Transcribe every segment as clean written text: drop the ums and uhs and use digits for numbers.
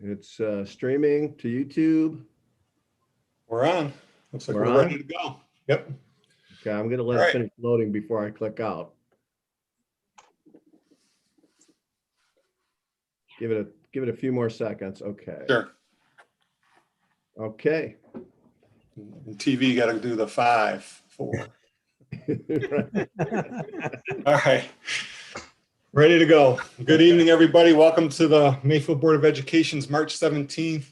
It's streaming to YouTube. We're on. Looks like We're we're on? ready to go. Yep. Okay, I'm gonna let All it right. finish loading before I click out. Give it a few more seconds. Okay. Sure. Okay. And TV, you got to do the 5, 4. All right. Ready to go. Good evening, everybody. Welcome to the Mayfield Board of Education's March 17th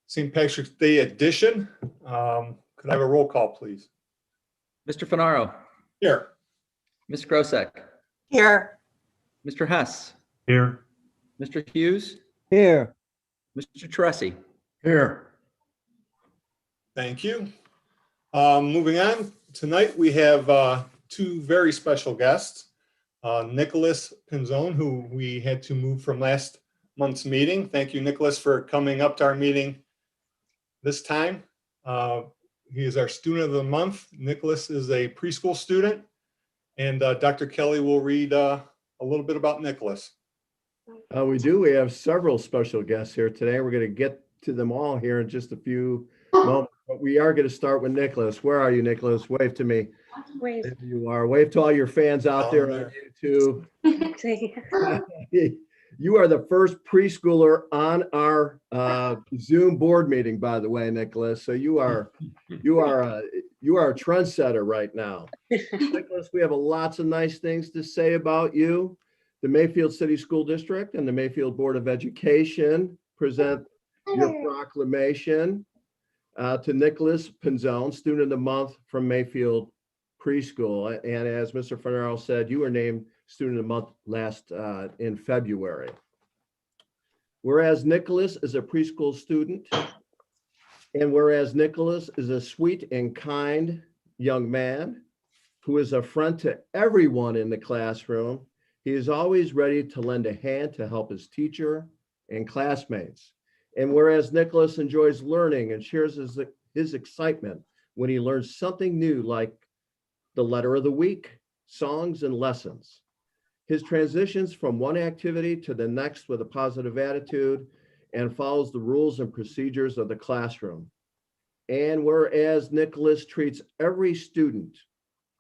St. Patrick's Day edition. Could I have a roll call, please? Mr. Finaro, Here. Ms. Grosek, Here. Mr. Hess, Here. Mr. Hughes, Here. Mr. Teresi. Here. Thank you. Moving on, tonight we have two very special guests. Nicholas Pinzone, who we had to move from last month's meeting. Thank you, Nicholas, for coming up to our meeting this time. He is our student of the month. Nicholas is a preschool student, and Dr. Kelly will read a little bit about Nicholas. We do. We have several special guests here today. We're going to get to them all here in just a few moments, but we are going to start with Nicholas. Where are you, Nicholas? Wave to me. Wave. There you are. Wave to all your fans out there on YouTube. You are the first preschooler on our Zoom board meeting, by the way, Nicholas. So you are a trendsetter right now. Nicholas, we have lots of nice things to say about you. The Mayfield City School District and the Mayfield Board of Education present your proclamation to Nicholas Pinzone, Student of the Month from Mayfield Preschool. And as Mr. Finaro said, you were named Student of the Month last in February. Whereas Nicholas is a preschool student, and whereas Nicholas is a sweet and kind young man who is a friend to everyone in the classroom, he is always ready to lend a hand to help his teacher and classmates. And whereas Nicholas enjoys learning and shares his excitement when he learns something new, like the letter of the week, songs, and lessons. His transitions from one activity to the next with a positive attitude and follows the rules and procedures of the classroom. And whereas Nicholas treats every student,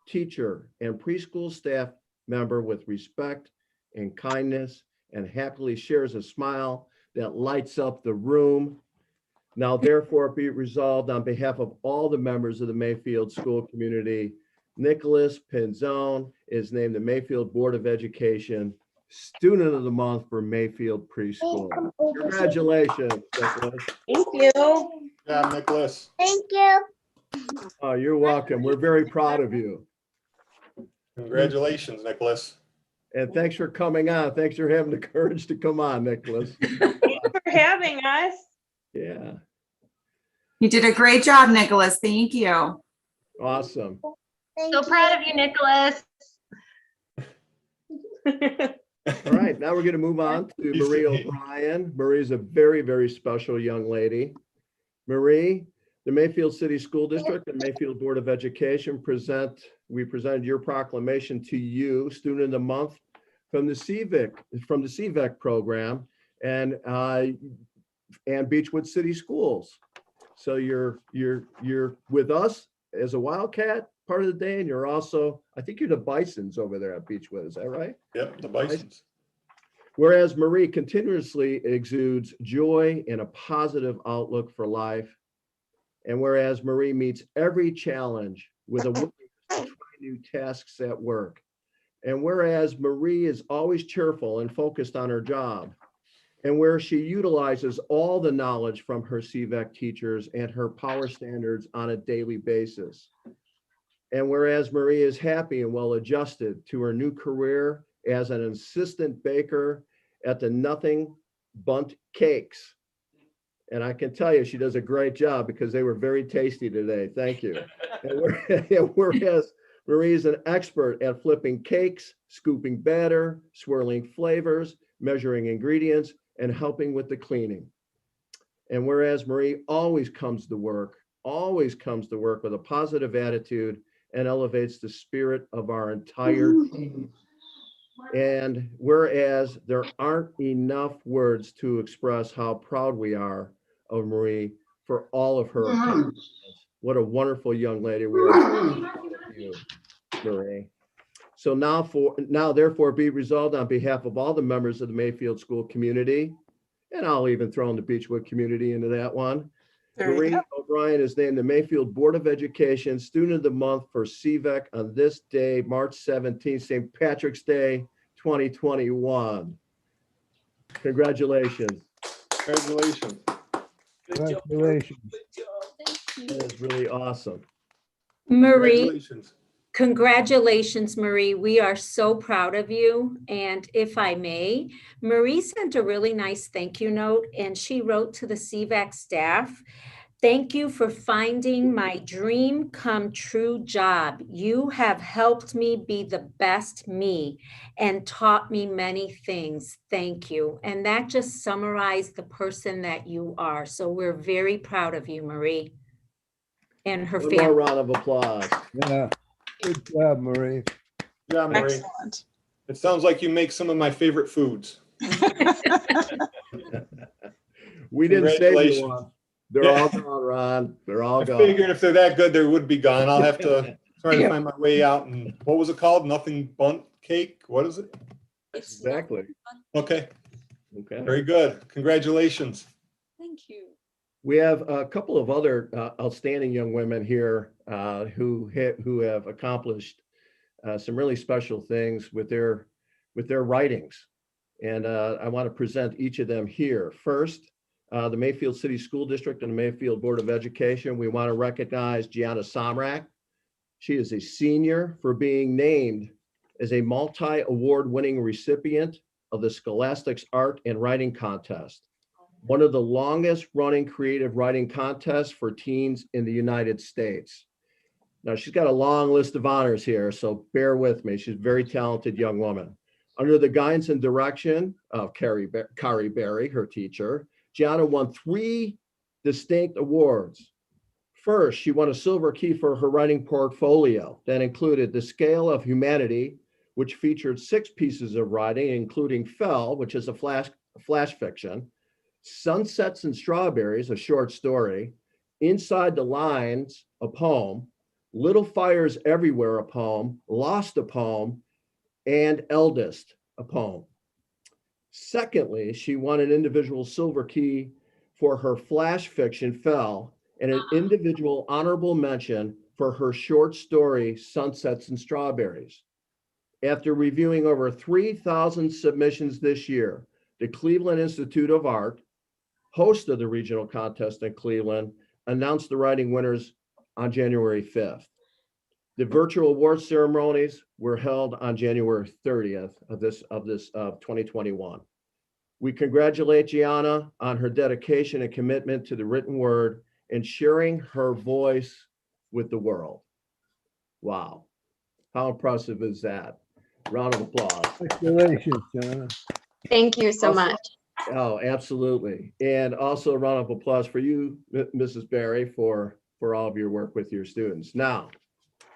teacher, and preschool staff member with respect and kindness and happily shares a smile that lights up the room. Now, therefore, be it resolved on behalf of all the members of the Mayfield school community, Nicholas Pinzone is named the Mayfield Board of Education Student of the Month for Mayfield Preschool. Congratulations, Nicholas. Thank you. Yeah, Nicholas. Thank you. Oh, you're welcome. We're very proud of you. Congratulations, Nicholas. And thanks for coming on. Thanks for having the courage to come on, Nicholas. Thanks for having us. Yeah, You did a great job, Nicholas. Thank you. awesome. So proud of you, Nicholas. All right, now we're going to move on to Marie O'Brien. Marie's a very, very special young lady. Marie, the Mayfield City School District and Mayfield Board of Education we presented your proclamation to you, Student of the Month, from the CVEC program and Beechwood City Schools. So you're with us as a Wildcat part of the day, and you're also, I think you're the Bisons over there at Beechwood, is that right? Yep, the Bisons. Whereas Marie continuously exudes joy and a positive outlook for life. And whereas Marie meets every challenge with a willingness to try new tasks at work. And whereas Marie is always cheerful and focused on her job. And where she utilizes all the knowledge from her CVEC teachers and her power standards on a daily basis. And whereas Marie is happy and well adjusted to her new career as an assistant baker at the Nothing Bundt Cakes. And I can tell you, she does a great job because they were very tasty today. Thank you. And whereas Marie is an expert at flipping cakes, scooping batter, swirling flavors, measuring ingredients, and helping with the cleaning. And whereas Marie always comes to work with a positive attitude and elevates the spirit of our entire team. And whereas there aren't enough words to express how proud we are of Marie for all of her accomplishments. What a wonderful young lady we are. Proud of you, Marie. So now therefore be resolved on behalf of all the members of the Mayfield School community, and I'll even throw in the Beechwood community into that one. Marie O'Brien is named the Mayfield Board of Education Student of the Month for CVEC on this day, March 17th, St. Patrick's Day, 2021. Congratulations. Congratulations. Congratulations. That is really awesome. Marie, Congratulations. congratulations, Marie. We are so proud of you. And if I may, Marie sent a really nice thank you note, and she wrote to the CVAC staff, "Thank you for finding my dream come true job. You have helped me be the best me and taught me many things. Thank you." And that just summarized the person that you are. So we're very proud of you, Marie, and her One more family. round of applause. Yeah, good job, Marie. Yeah, Marie. Excellent. It sounds like you make some of my favorite foods. We didn't save you Congratulations. one. They're Yeah. all gone, Ron. They're all I gone. figured if they're that good, they would be gone. I'll have to try to find my way out. And what was it called? Nothing Bunt Cake? What is it? Exactly. Okay, Okay. very good. Congratulations. Thank you. We have a couple of other outstanding young women here who have accomplished some really special things with their writings. And I want to present each of them here. First, the Mayfield City School District and the Mayfield Board of Education. We want to recognize Gianna Somrak. She is a senior for being named as a multi-award winning recipient of the Scholastics Art and Writing Contest, one of the longest running creative writing contests for teens in the United States. Now, she's got a long list of honors here, so bear with me. She's a very talented young woman. Under the guidance and direction of Kari Berry, her teacher, Gianna won 3 distinct awards. First, she won a Silver Key for her writing portfolio that included The Scale of Humanity, which featured 6 pieces of writing, including Fell, which is a flash fiction, Sunsets and Strawberries, a short story, Inside the Lines, a poem, Little Fires Everywhere, a poem, Lost, a poem, and Eldest, a poem. Secondly, she won an individual Silver Key for her flash fiction, Fell, and an individual honorable mention for her short story, Sunsets and Strawberries. After reviewing over 3,000 submissions this year, the Cleveland Institute of Art, host of the regional contest in Cleveland, announced the writing winners on January 5th. The virtual award ceremonies were held on January 30th of 2021. We congratulate Gianna on her dedication and commitment to the written word and sharing her voice with the world. Wow. How impressive is that? Round of applause. Congratulations, John. Thank you so Also- much. Oh, absolutely. And also a round of applause for you, Mrs. Berry, for all of your work with your students. Now,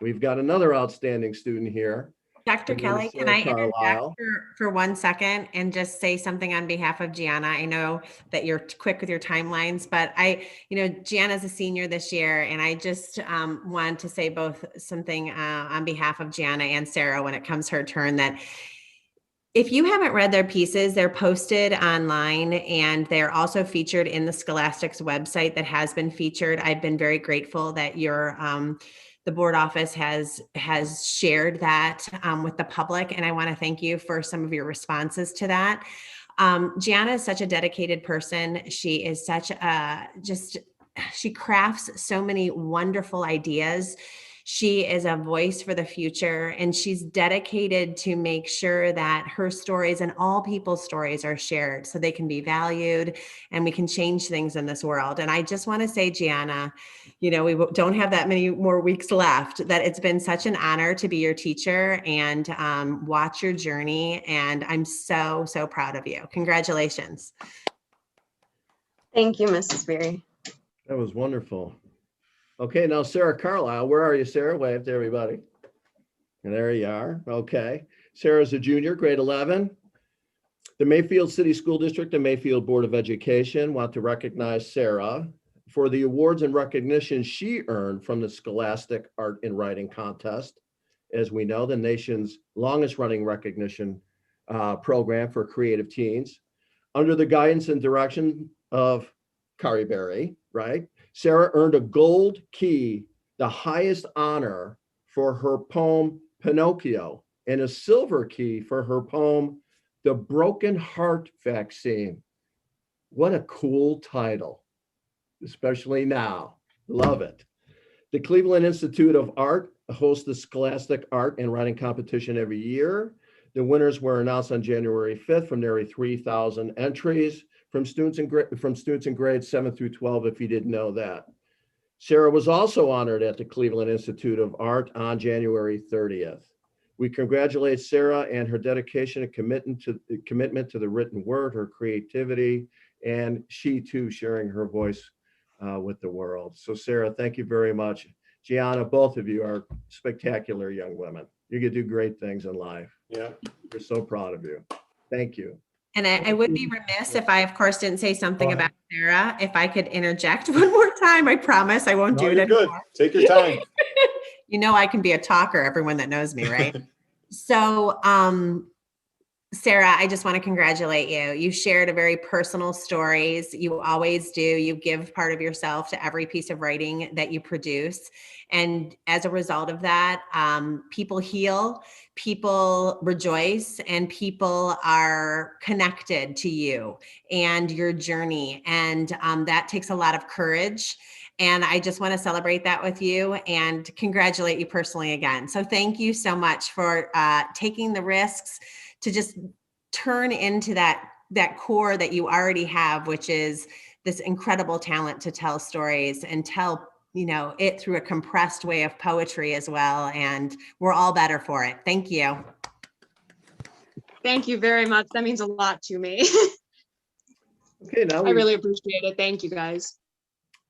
we've got another outstanding student here. Dr. Her name Kelly, is can I Sarah interject Carlisle. for 1 second and just say something on behalf of Gianna? I know that you're quick with your timelines, but Gianna's a senior this year, and I just want to say both something on behalf of Gianna and Sarah when it comes her turn, that if you haven't read their pieces, they're posted online and they're also featured in the Scholastics website that has been featured. I've been very grateful that the board office has shared that with the public, and I want to thank you for some of your responses to that. Gianna is such a dedicated person. She is such she crafts so many wonderful ideas. She is a voice for the future, and she's dedicated to make sure that her stories and all people's stories are shared so they can be valued and we can change things in this world. And I just want to say, Gianna, we don't have that many more weeks left, that it's been such an honor to be your teacher and watch your journey. And I'm so, so proud of you. Congratulations. Thank you, Mrs. Berry. That was wonderful. Okay, now Sarah Carlisle, where are you, Sarah? Wave to everybody. And there you are. Okay. Sarah's a junior, grade 11. The Mayfield City School District and Mayfield Board of Education want to recognize Sarah for the awards and recognition she earned from the Scholastic Art and Writing Contest. As we know, the nation's longest running recognition program for creative teens. Under the guidance and direction of Kari Berry, right? Sarah earned a gold key, the highest honor, for her poem Pinocchio, and a silver key for her poem The Broken Heart Vaccine. What a cool title, especially now. Love it. The Cleveland Institute of Art hosts the Scholastic Art and Writing Competition every year. The winners were announced on January 5th from nearly 3,000 entries from students in grades 7 through 12, if you didn't know that. Sarah was also honored at the Cleveland Institute of Art on January 30th. We congratulate Sarah and her dedication and commitment to the written word, her creativity, and she too sharing her voice with the world. So Sarah, thank you very much. Gianna, both of you are spectacular young women. You can do great things in life. Yeah. We're so proud of you. Thank you. And I would be remiss if I, of course, didn't say something Go about ahead. Sarah. If I could interject one more time, I promise I won't No, do it you're good. anymore. Take your time. You know I can be a talker, everyone that knows me, right? So, Sarah, I just want to congratulate you. You shared a very personal stories. You always do. You give part of yourself to every piece of writing that you produce. And as a result of that, people heal, people rejoice, and people are connected to you and your journey. And that takes a lot of courage. And I just want to celebrate that with you and congratulate you personally again. So thank you so much for taking the risks to just turn into that core that you already have, which is this incredible talent to tell stories and tell, it through a compressed way of poetry as well. And we're all better for it. Thank you. Thank you very much. That means a lot to me. Okay, now I really appreciate it. Thank you, guys.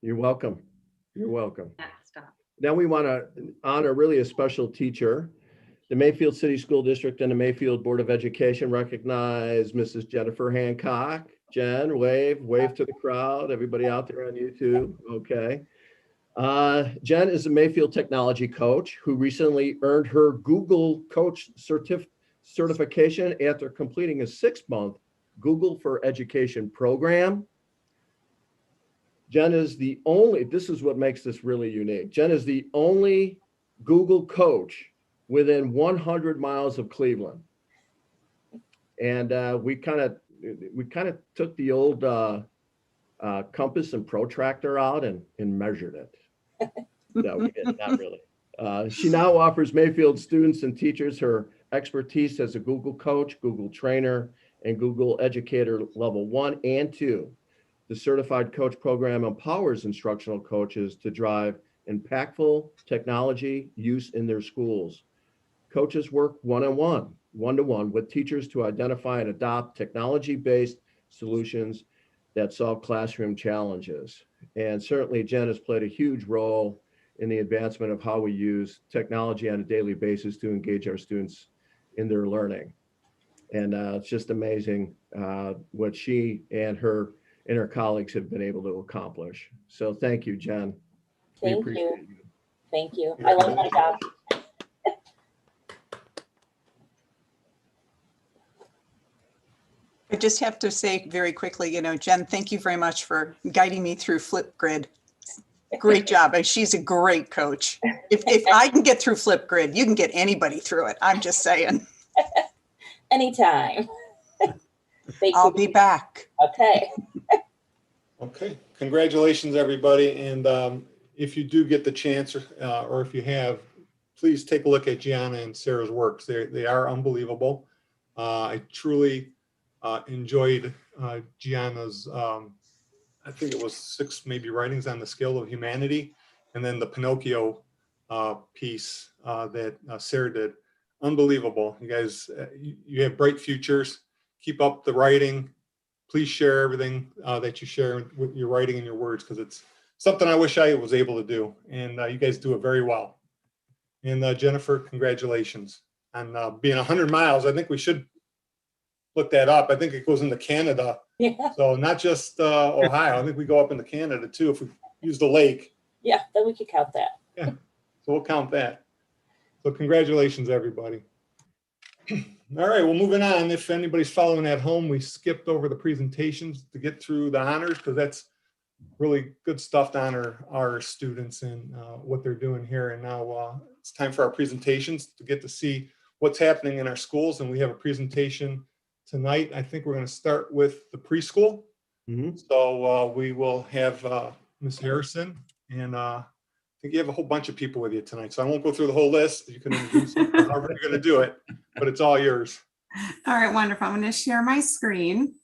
You're welcome. You're welcome. Now we want to honor really a special teacher. The Mayfield City School District and the Mayfield Board of Education recognize Mrs. Jennifer Hancock. Jen, wave to the crowd, everybody out there on YouTube. Okay. Jen is a Mayfield technology coach who recently earned her Google Coach certification after completing a 6-month Google for Education program. Jen is the only, this is what makes this really unique. Jen is the only Google coach within 100 miles of Cleveland. And we kind of took the old compass and protractor out and measured it. No, we did not really. She now offers Mayfield students and teachers her expertise as a Google coach, Google trainer, and Google educator level 1 and 2. The certified coach program empowers instructional coaches to drive impactful technology use in their schools. Coaches work one-to-one with teachers to identify and adopt technology-based solutions that solve classroom challenges. And certainly Jen has played a huge role in the advancement of how we use technology on a daily basis to engage our students in their learning. And it's just amazing what she and her colleagues have been able to accomplish. So thank you, Jen. Thank you. Thank you. I love my job. I just have to say very quickly, Jen, thank you very much for guiding me through Flipgrid. Great job. And she's a great coach. If I can get through Flipgrid, you can get anybody through it. I'm just saying. Anytime. I'll be back. Okay. Okay. Congratulations, everybody. And if you do get the chance or if you have, please take a look at Gianna and Sarah's works. They are unbelievable. I truly enjoyed Gianna's, I think it was 6 maybe writings on the scale of humanity. And then the Pinocchio piece that Sarah did. Unbelievable. You guys, you have bright futures. Keep up the writing. Please share everything that you share with your writing and your words, because it's something I wish I was able to do. And you guys do it very well. And Jennifer, congratulations. being 100 miles. I think we should look that up. I think it goes into Canada. Yeah, So not just Ohio. I think we go up into Canada too if we use the lake. yeah, then we could count that. Yeah, so we'll count that. So congratulations, everybody. All right, well, moving on. If anybody's following at home, we skipped over the presentations to get through the honors because that's really good stuff to honor our students and what they're doing here. And now it's time for our presentations to get to see what's happening in our schools. And we have a presentation tonight. I think we're going to start with the preschool. So we will have Ms. Harrison, and I think you have a whole bunch of people with you tonight. So I won't go through the whole list. You can introduce them however you're going to do it, but it's all yours. All right, wonderful. I'm going to share my screen.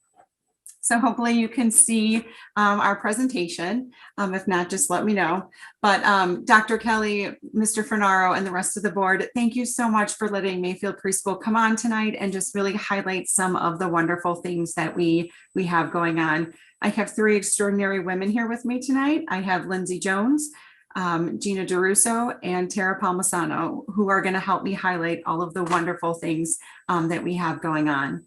So hopefully you can see our presentation. If not, just let me know. But Dr. Kelly, Mr. Fernaro, and the rest of the board, thank you so much for letting Mayfield Preschool come on tonight and just really highlight some of the wonderful things that we have going on. I have three extraordinary women here with me tonight. I have Lindsay Jones, Gina DeRusso, and Tara Palmisano, who are going to help me highlight all of the wonderful things that we have going on.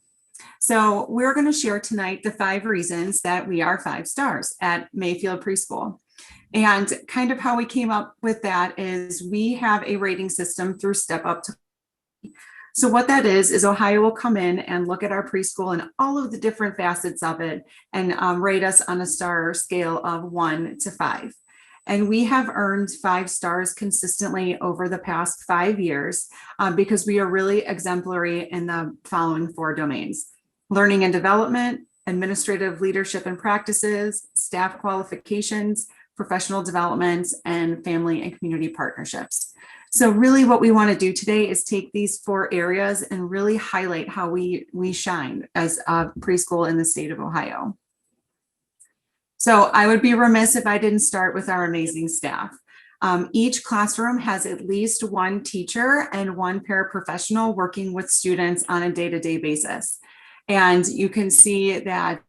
So we're going to share tonight the 5 reasons that we are 5 stars at Mayfield Preschool. And kind of how we came up with that is we have a rating system through Step Up to. So what that is Ohio will come in and look at our preschool and all of the different facets of it and rate us on a star scale of 1 to 5. And we have earned 5 stars consistently over the past 5 years because we are really exemplary in the following 4 domains: learning and development, administrative leadership and practices, staff qualifications, professional development, and family and community partnerships. So really what we want to do today is take these 4 areas and really highlight how we shine as a preschool in the state of Ohio. So I would be remiss if I didn't start with our amazing staff. Each classroom has at least 1 teacher and 1 paraprofessional working with students on a day-to-day basis. And you can see that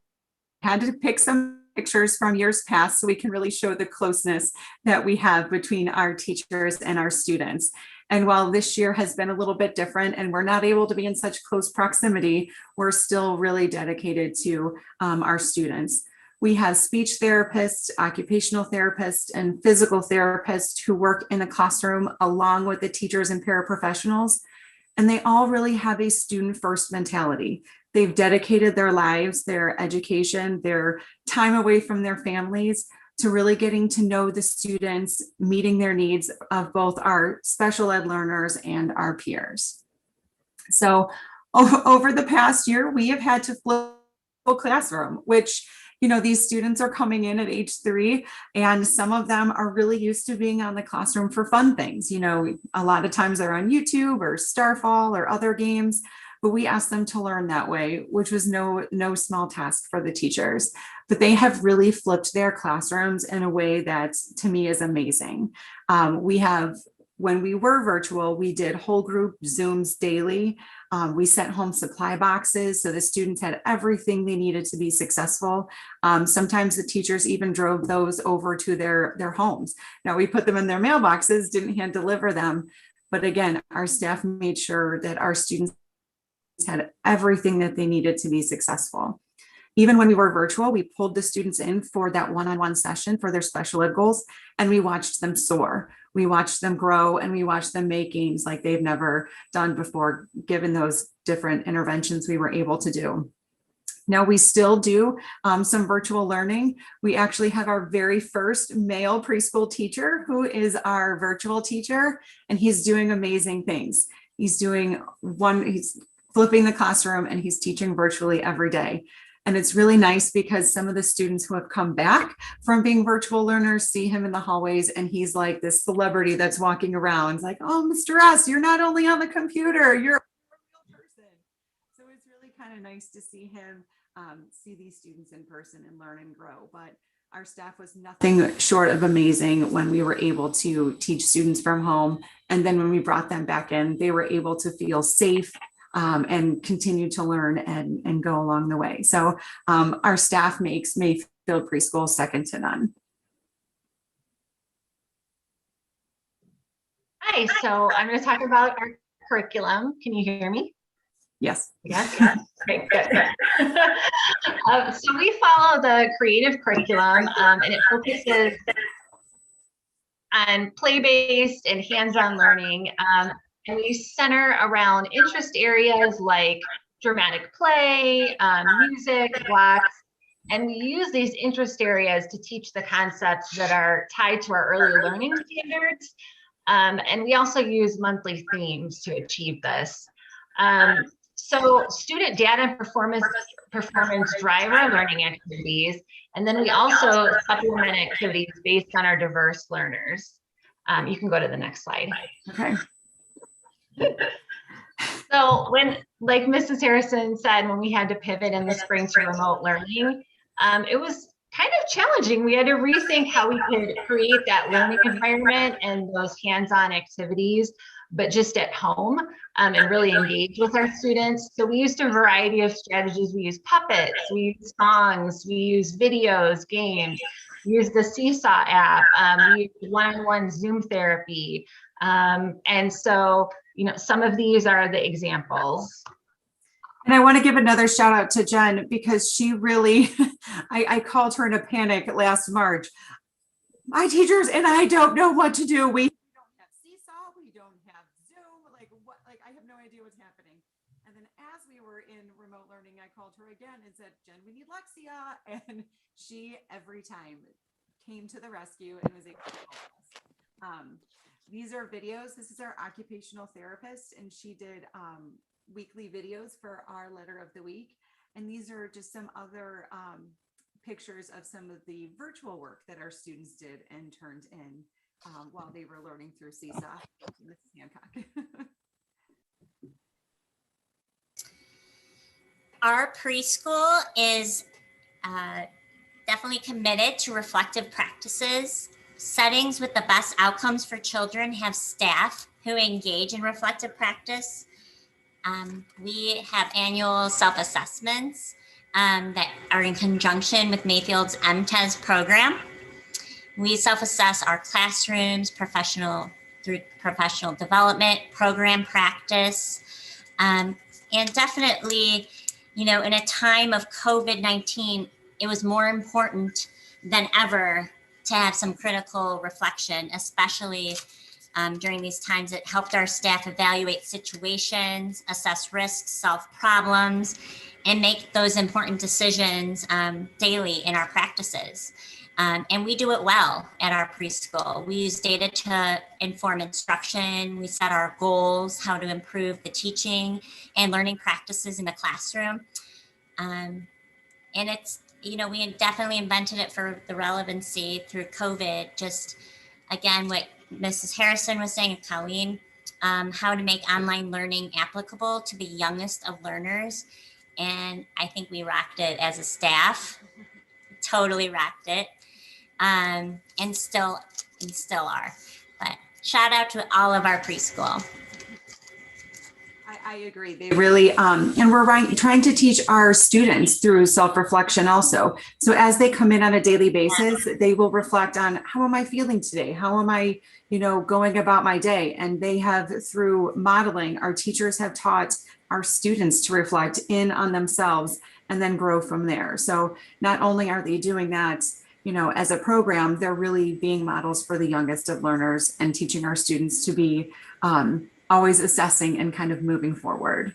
I had to pick some pictures from years past so we can really show the closeness that we have between our teachers and our students. And while this year has been a little bit different and we're not able to be in such close proximity, we're still really dedicated to our students. We have speech therapists, occupational therapists, and physical therapists who work in the classroom along with the teachers and paraprofessionals. And they all really have a student-first mentality. They've dedicated their lives, their education, their time away from their families to really getting to know the students, meeting their needs of both our special ed learners and our peers. So over the past year, we have had to flip a classroom, which, you know, these students are coming in at age 3, and some of them are really used to being on the classroom for fun things. You know, a lot of times they're on YouTube or Starfall or other games, but we asked them to learn that way, which was no small task for the teachers. But they have really flipped their classrooms in a way that to me is amazing. When we were virtual, we did whole group Zooms daily. We sent home supply boxes so the students had everything they needed to be successful. Sometimes the teachers even drove those over to their homes. Now we put them in their mailboxes, didn't hand deliver them. But again, our staff made sure that our students had everything that they needed to be successful. Even when we were virtual, we pulled the students in for that one-on-one session for their special ed goals, and we watched them soar. We watched them grow, and we watched them make gains like they've never done before, given those different interventions we were able to do. Now we still do some virtual learning. We actually have our very first male preschool teacher who is our virtual teacher, and he's doing amazing things. He's flipping the classroom and he's teaching virtually every day. And it's really nice because some of the students who have come back from being virtual learners see him in the hallways, and he's like this celebrity that's walking around like, oh, Mr. S, you're not only on the computer, you're a real person. So it's really kind of nice to see him see these students in person and learn and grow. But our staff was nothing short of amazing when we were able to teach students from home. And then when we brought them back in, they were able to feel safe and continue to learn and go along the way. So our staff makes Mayfield Preschool second to none. Hi, so I'm going to talk about our curriculum. Can you hear me? Yes. Yes. Great. Good. So we follow the creative curriculum, and it focuses on play-based and hands-on learning. And we center around interest areas like dramatic play, music, blocks, and we use these interest areas to teach the concepts that are tied to our early learning standards. And we also use monthly themes to achieve this. So student data and performance drive our learning activities. And then we also supplement activities based on our diverse learners. You can go to the next slide. Okay. So when, like Mrs. Harrison said, when we had to pivot in the spring to remote learning, it was kind of challenging. We had to rethink how we could create that learning environment and those hands-on activities, but just at home, and really engage with our students. So we used a variety of strategies. We used puppets, we used songs, we used videos, games, we used the Seesaw app, we used one-on-one Zoom therapy. And so, you know, some of these are the examples. And I want to give another shout out to Jen because she really, I called her in a panic last March. My teachers and I don't know what to do. We don't have Seesaw, we don't have Zoom, like what, like I have no idea what's happening. And then as we were in remote learning, I called her again and said, Jen, we need Lexia. And she every time came to the rescue and was able to help us. These are videos. This is our occupational therapist, and she did weekly videos for our letter of the week. And these are just some other pictures of some of the virtual work that our students did and turned in while they were learning through Seesaw. This is Hancock. Our preschool is definitely committed to reflective practices. Settings with the best outcomes for children have staff who engage in reflective practice. We have annual self-assessments that are in conjunction with Mayfield's MTES program. We self-assess our classrooms, through professional development, program practice, and definitely, you know, in a time of COVID-19, it was more important than ever to have some critical reflection, especially during these times. It helped our staff evaluate situations, assess risks, solve problems, and make those important decisions daily in our practices. And we do it well at our preschool. We use data to inform instruction. We set our goals, how to improve the teaching and learning practices in the classroom. And it's, you know, we definitely invented it for the relevancy through COVID. Just again, what Mrs. Harrison was saying, and Colleen, how to make online learning applicable to the youngest of learners. And I think we rocked it as a staff, totally rocked it, and still are. But shout out to all of our preschool. I agree. They really, and we're trying to teach our students through self-reflection also. So as they come in on a daily basis, they will reflect on how am I feeling today? How am I, you know, going about my day? And they have, through modeling, our teachers have taught our students to reflect in on themselves and then grow from there. So not only are they doing that, you know, as a program, they're really being models for the youngest of learners and teaching our students to be always assessing and kind of moving forward.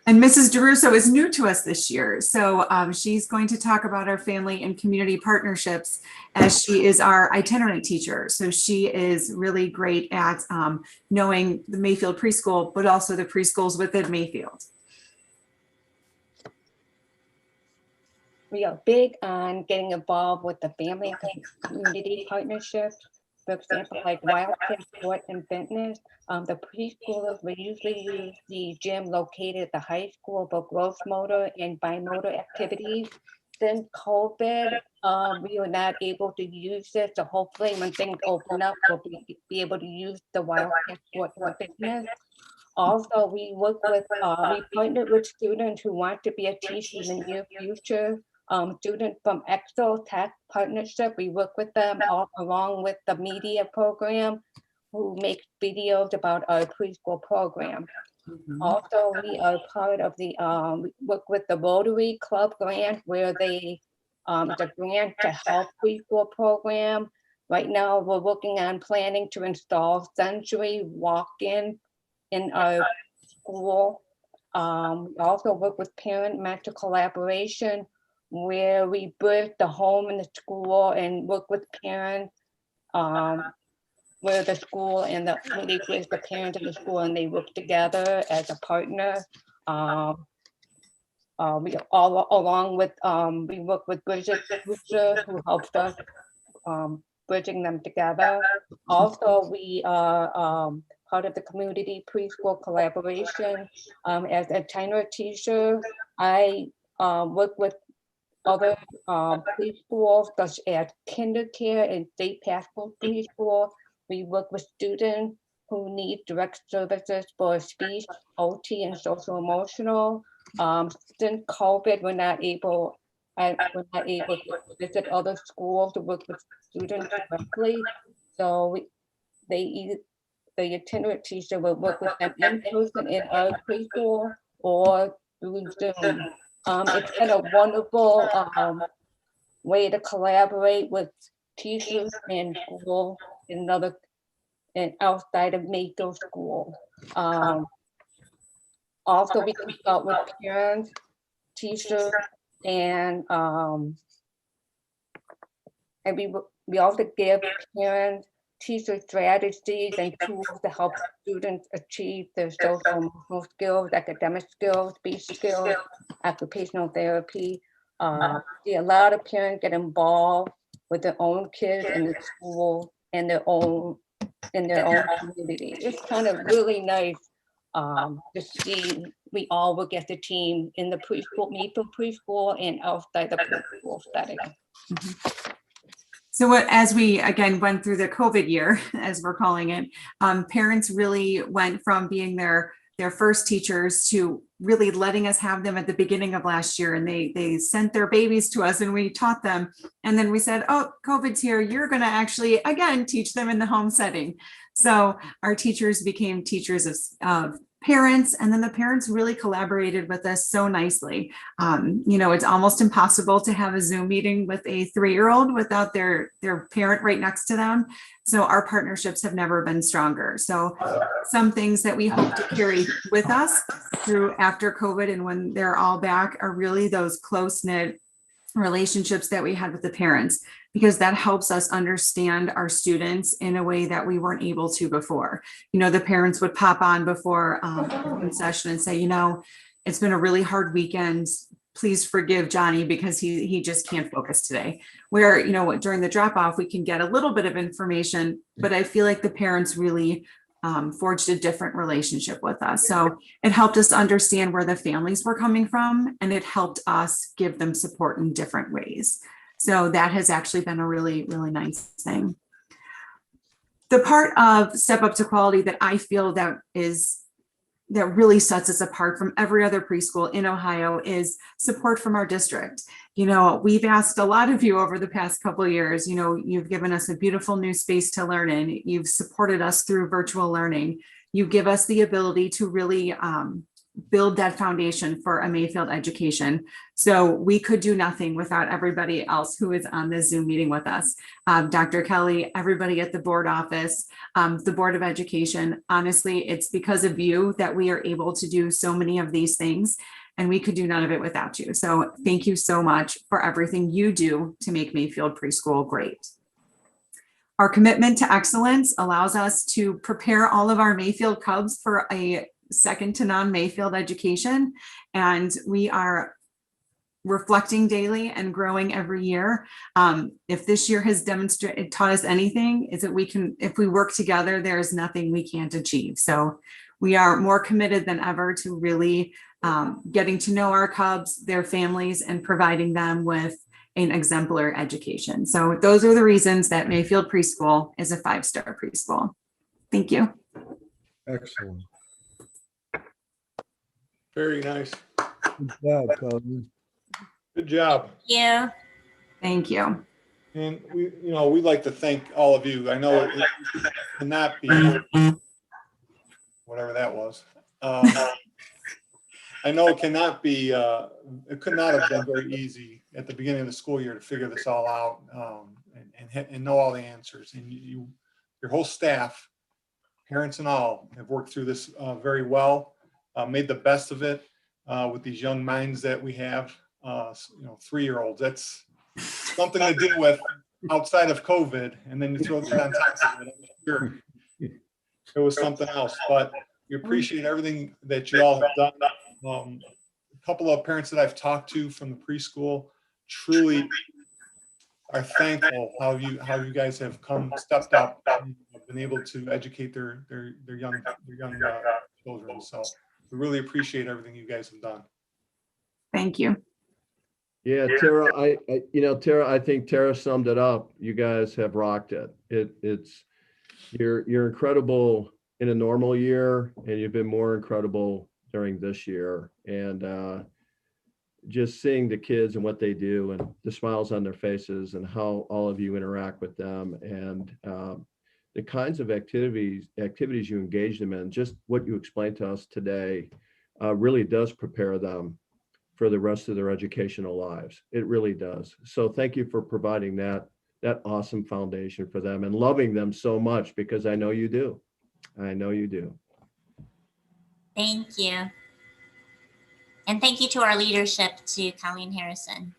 And Mrs. DeRusso is new to us this year. So she's going to talk about our family and community partnerships as she is our itinerant teacher. So she is really great at knowing the Mayfield preschool, but also the preschools within Mayfield. We are big on getting involved with the family and community partnerships. For example, like Wildcat Sport and Fitness. The preschoolers will usually use the gym located at the high school for gross motor and bimotor activities. Since COVID, we were not able to use this. So hopefully when things open up, we'll be able to use the Wildcat Sport and Fitness. Also, we work with, we partnered with students who want to be a teacher in the near future. Students from Excel Tech Partnership, we work with them all along with the media program. who make videos about our preschool program. Also, we are part of the, we work with the Rotary Club grant where they, the grant to help preschool program. Right now, we're working on planning to install sensory walk-in in our school. We also work with parent mental collaboration where we bridge the home and the school and work with parents where the school and the really bridge the parents and the school and they work together as a partner. We all along with we work with Bridget who helps us bridging them together. Also, we are part of the community preschool collaboration. As a tenor teacher, I work with other preschools such as KinderCare and State Passport Preschool. We work with students who need direct services for speech, OT, and social emotional. Since COVID, we're not able to visit other schools to work with students directly. So the itinerant teacher will work with them in person in our preschool or through Zoom. It's been a wonderful way to collaborate with teachers and school and outside of Mayfield School. Also, we consult with parents, teachers, and we also give parents teachers strategies and tools to help students achieve their social emotional skills, academic skills, speech skills, occupational therapy. See a lot of parents get involved with their own kids in the school and their own community. It's kind of really nice to see we all work as a team in the preschool, Mayfield preschool, and outside the preschool setting. So as we, again, went through the COVID year, as we're calling it, parents really went from being their first teachers to really letting us have them at the beginning of last year. And they sent their babies to us and we taught them. And then we said, oh, COVID's here. You're going to actually, again, teach them in the home setting. So our teachers became teachers of parents, and then the parents really collaborated with us so nicely. It's almost impossible to have a Zoom meeting with a 3-year-old without their parent right next to them. So our partnerships have never been stronger. So some things that we hope to carry with us through after COVID and when they're all back are really those close-knit relationships that we had with the parents, because that helps us understand our students in a way that we weren't able to before. The parents would pop on before session and say, it's been a really hard weekend. Please forgive Johnny because he just can't focus today. Where, during the drop off, we can get a little bit of information, but I feel like the parents really forged a different relationship with us. So it helped us understand where the families were coming from, and it helped us give them support in different ways. So that has actually been a really, really nice thing. The part of Step Up to Quality that I feel that really sets us apart from every other preschool in Ohio is support from our district. We've asked a lot of you over the past couple of years, you've given us a beautiful new space to learn in. You've supported us through virtual learning. You give us the ability to really build that foundation for a Mayfield education. So we could do nothing without everybody else who is on this Zoom meeting with us. Dr. Kelly, everybody at the board office, the Board of Education. Honestly, it's because of you that we are able to do so many of these things, and we could do none of it without you. So thank you so much for everything you do to make Mayfield Preschool great. Our commitment to excellence allows us to prepare all of our Mayfield Cubs for a second to none Mayfield education, and we are reflecting daily and growing every year. If this year has taught us anything, is that if we work together, there is nothing we can't achieve. So we are more committed than ever to really getting to know our Cubs, their families, and providing them with an exemplary education. So those are the reasons that Mayfield Preschool is a 5-star preschool. Thank you. Excellent. Very nice. Good job, Colleen. Good job. Yeah. Thank you. And we'd like to thank all of you. I know it cannot be, whatever that was. I know it cannot be, it could not have been very easy at the beginning of the school year to figure this all out and know all the answers. And your whole staff, parents and all, have worked through this very well, made the best of it with these young minds that we have. 3-year-olds, that's something to deal with outside of COVID, and then you throw that on top of it. I'm sure it was something else, but we appreciate everything that you all have done. A couple of parents that I've talked to from the preschool truly are thankful how you guys have stepped up, and been able to educate their young children. So we really appreciate everything you guys have done. Thank you. Yeah, Tara, Tara, I think Tara summed it up. You guys have rocked it. You're incredible in a normal year, and you've been more incredible during this year. And just seeing the kids and what they do and the smiles on their faces and how all of you interact with them and the kinds of activities you engage them in, just what you explained to us today really does prepare them for the rest of their educational lives. It really does. So thank you for providing that awesome foundation for them and loving them so much, because I know you do. I know you do. Thank you. And thank you to our leadership, to Colleen Harrison.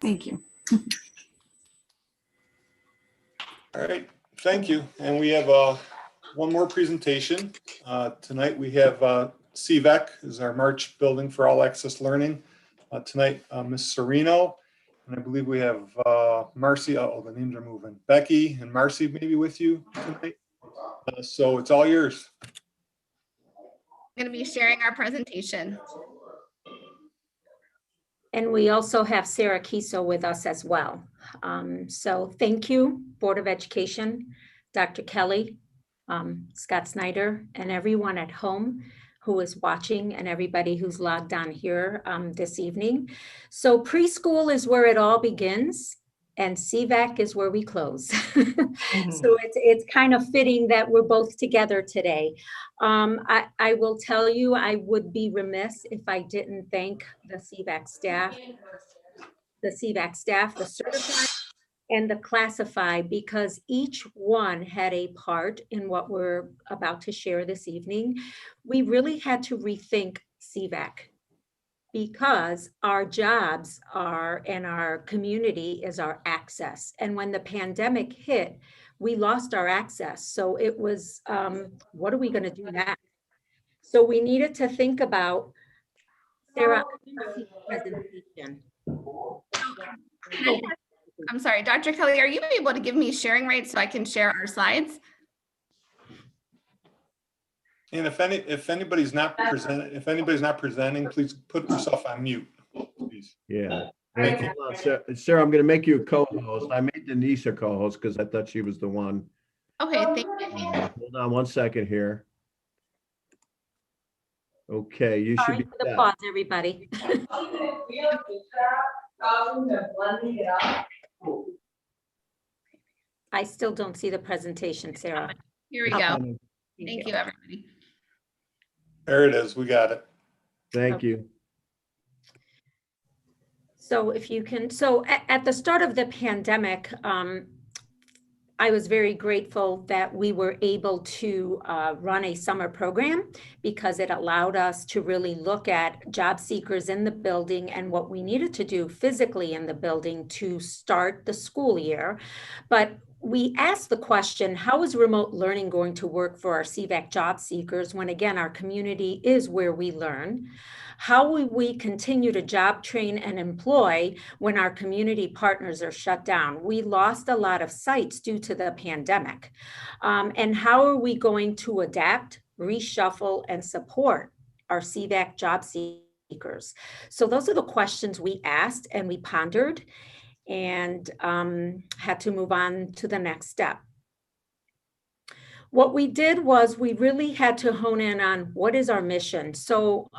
Thank you. All right, thank you. And we have one more presentation. Tonight we have CVEC is our March building for all access learning. Tonight, Ms. Serino, and I believe we have Marcy. Oh, the names are moving. Becky and Marcy maybe with you tonight. So it's all yours. I'm going to be sharing our presentation. And we also have Sarah Kiso with us as well. So thank you, Board of Education, Dr. Kelly, Scott Snyder, and everyone at home who is watching, and everybody who's logged on here this evening. So preschool is where it all begins, and CVAC is where we close. So it's kind of fitting that we're both together today. I will tell you, I would be remiss if I didn't thank the CVAC staff, the certified and the classified, because each one had a part in what we're about to share this evening. We really had to rethink CVAC, because our jobs are, and our community is our access. And when the pandemic hit, we lost our access. So it was, what are we going to do next? So we needed to think about Sarah presentation. I'm sorry, Dr. Kelly, are you able to give me sharing rights so I can share our slides? And if anybody's not presenting, please put yourself on mute, please. Yeah. Thank you. Sarah, I'm going to make you a co-host. I made Denise a co-host because I thought she was the one. Okay, thank you. Hold on one second here. Okay, you Sorry should be for the set. pause, everybody. I still don't see the presentation, Sarah. Here we go. Thank you, everybody. There it is. We got it. Thank you. So if you can, so at the start of the pandemic, I was very grateful that we were able to run a summer program, because it allowed us to really look at job seekers in the building and what we needed to do physically in the building to start the school year. But we asked the question, how is remote learning going to work for our CVAC job seekers when, again, our community is where we learn? How will we continue to job train and employ when our community partners are shut down? We lost a lot of sites due to the pandemic. And how are we going to adapt, reshuffle, and support our CVAC job seekers? So those are the questions we asked and we pondered, and had to move on to the next step. What we did was we really had to hone in on what is our mission. So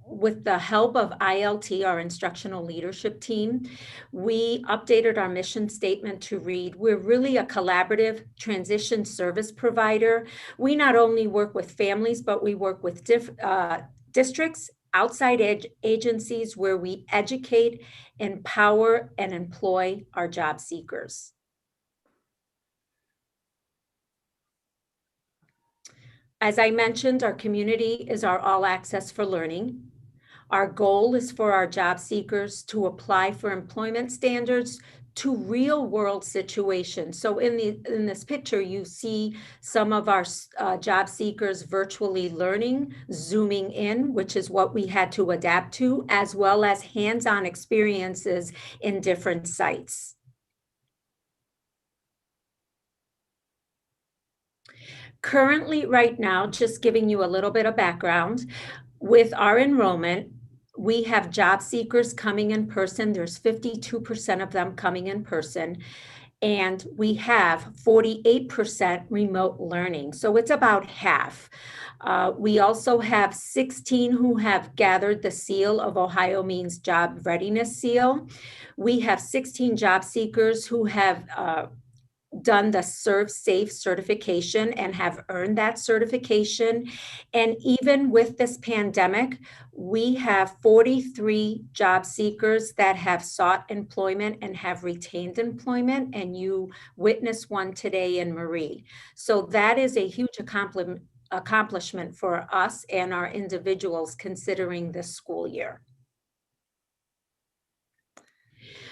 with the help of ILT, our instructional leadership team, we updated our mission statement to read, we're really a collaborative transition service provider. We not only work with families, but we work with districts, outside agencies where we educate, empower, and employ our job seekers. As I mentioned, our community is our all access for learning. Our goal is for our job seekers to apply for employment standards to real world situations. So in this picture, you see some of our job seekers virtually learning, zooming in, which is what we had to adapt to, as well as hands-on experiences in different sites. Currently, right now, just giving you a little bit of background, with our enrollment, we have job seekers coming in person. There's 52% of them coming in person, and we have 48% remote learning. So it's about half. We also have 16 who have gathered the seal of Ohio Means Job Readiness Seal. We have 16 job seekers who have done the servsafe certification and have earned that certification. And even with this pandemic, we have 43 job seekers that have sought employment and have retained employment, and you witnessed one today in Marie. So that is a huge accomplishment for us and our individuals considering this school year.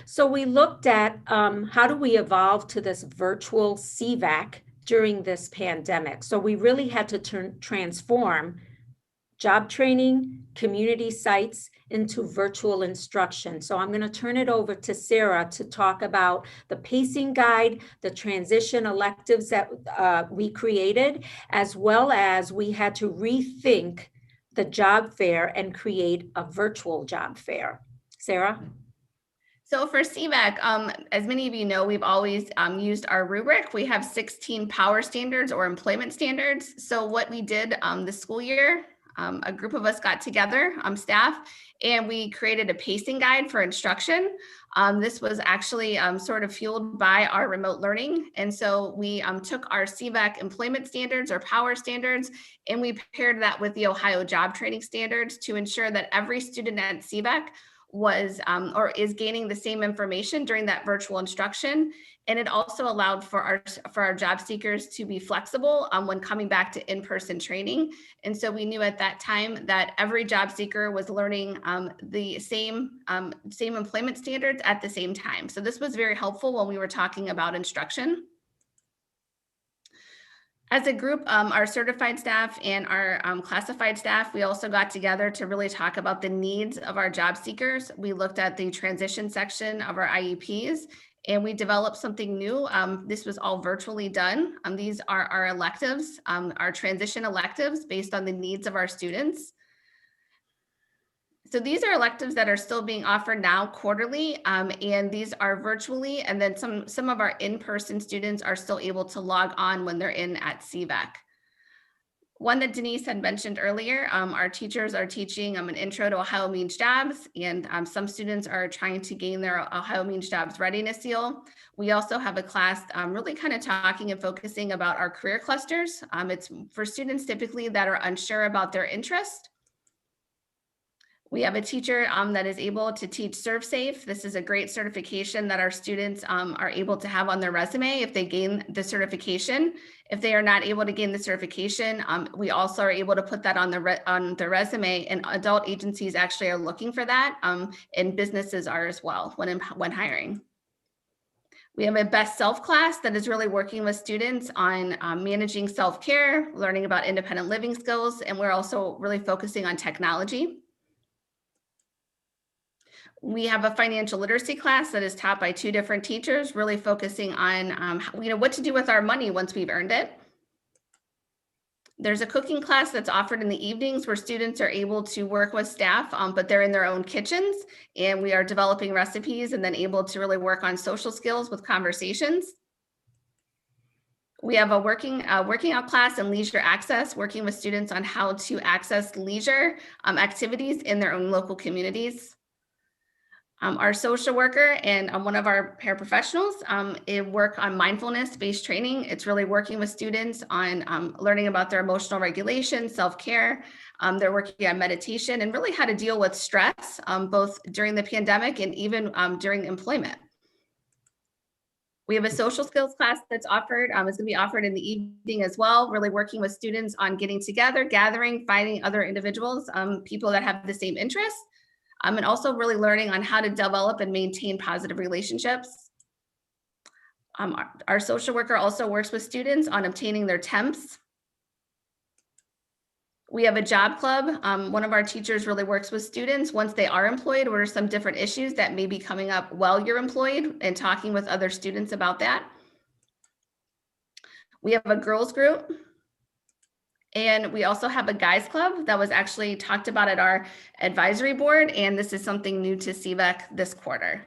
So we looked at how do we evolve to this virtual CVAC during this pandemic. So we really had to transform job training, community sites into virtual instruction. So I'm going to turn it over to Sarah to talk about the pacing guide, the transition electives that we created, as well as we had to rethink the job fair and create a virtual job fair. Sarah? So for CVAC, as many of you know, we've always used our rubric. We have 16 power standards or employment standards. So what we did this school year, a group of us got together, staff, and we created a pacing guide for instruction. This was actually sort of fueled by our remote learning. And so we took our CVAC employment standards or power standards, and we paired that with the Ohio job training standards to ensure that every student at CVAC was or is gaining the same information during that virtual instruction. And it also allowed for our job seekers to be flexible when coming back to in-person training. And so we knew at that time that every job seeker was learning the same employment standards at the same time. So this was very helpful when we were talking about instruction. As a group, our certified staff and our classified staff, we also got together to really talk about the needs of our job seekers. We looked at the transition section of our IEPs, and we developed something new. This was all virtually done. These are our electives, our transition electives based on the needs of our students. So these are electives that are still being offered now quarterly, and these are virtually, and then some of our in-person students are still able to log on when they're in at CVAC. One that Denise had mentioned earlier, our teachers are teaching an intro to Ohio Means Jobs, and some students are trying to gain their Ohio Means Jobs readiness seal. We also have a class really kind of talking and focusing about our career clusters. It's for students typically that are unsure about their interest. We have a teacher that is able to teach servsafe. This is a great certification that our students are able to have on their resume if they gain the certification. If they are not able to gain the certification, we also are able to put that on the resume, and adult agencies actually are looking for that, and businesses are as well when hiring. We have a best self class that is really working with students on managing self-care, learning about independent living skills, and we're also really focusing on technology. We have a financial literacy class that is taught by 2 different teachers, really focusing on what to do with our money once we've earned it. There's a cooking class that's offered in the evenings where students are able to work with staff, but they're in their own kitchens, and we are developing recipes and then able to really work on social skills with conversations. We have a working out class and leisure access, working with students on how to access leisure activities in their own local communities. Our social worker and one of our paraprofessionals work on mindfulness-based training. It's really working with students on learning about their emotional regulation, self-care. They're working on meditation and really how to deal with stress, both during the pandemic and even during employment. We have a social skills class that's offered. It's going to be offered in the evening as well, really working with students on getting together, gathering, finding other individuals, people that have the same interests, and also really learning on how to develop and maintain positive relationships. Our social worker also works with students on obtaining their temps. We have a job club. One of our teachers really works with students once they are employed. What are some different issues that may be coming up while you're employed, and talking with other students about that. We have a girls group. And we also have a guys club that was actually talked about at our advisory board. And this is something new to CVEC this quarter.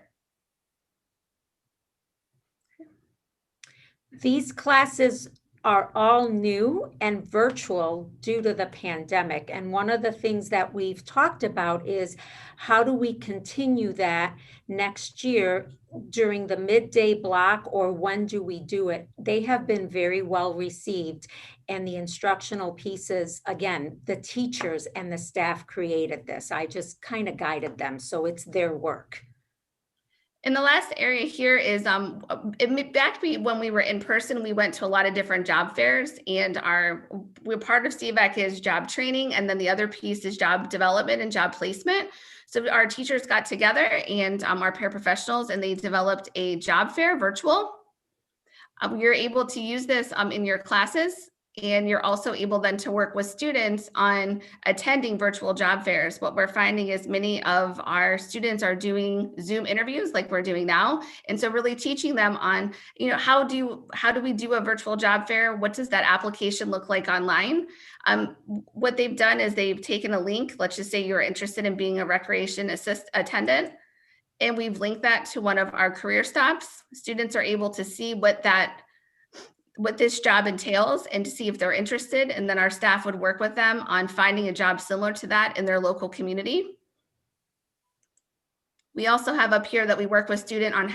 These classes are all new and virtual due to the pandemic. And one of the things that we've talked about is how do we continue that next year during the midday block, or when do we do it? They have been very well received. And the instructional pieces, again, the teachers and the staff created this. I just kind of guided them. So it's their work. And the last area here is back when we were in person, we went to a lot of different job fairs, and we're part of CVEC is job training, and then the other piece is job development and job placement. So our teachers got together and our paraprofessionals, and they developed a job fair virtual. You're able to use this in your classes, and you're also able then to work with students on attending virtual job fairs. What we're finding is many of our students are doing Zoom interviews like we're doing now. And so really teaching them on, how do we do a virtual job fair? What does that application look like online? What they've done is they've taken a link. Let's just say you're interested in being a recreation attendant, and we've linked that to one of our career stops. Students are able to see what this job entails and to see if they're interested. And then our staff would work with them on finding a job similar to that in their local community. We also have up here that we work with students on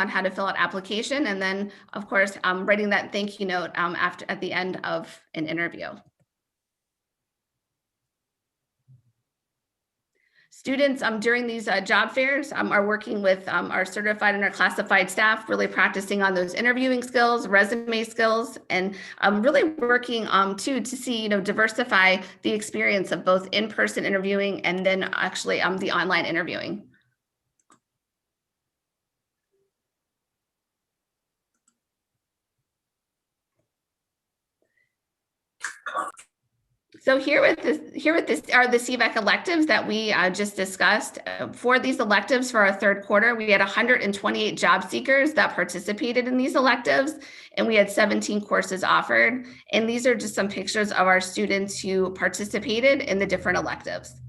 how to fill out application. And then of course, writing that thank you note at the end of an interview. Students during these job fairs are working with our certified and our classified staff, really practicing on those interviewing skills, resume skills, and really working to see, diversify the experience of both in-person interviewing and then actually the online interviewing. So here are the CVEC electives that we just discussed. For these electives for our third quarter, we had 128 job seekers that participated in these electives, and we had 17 courses offered. And these are just some pictures of our students who participated in the different electives.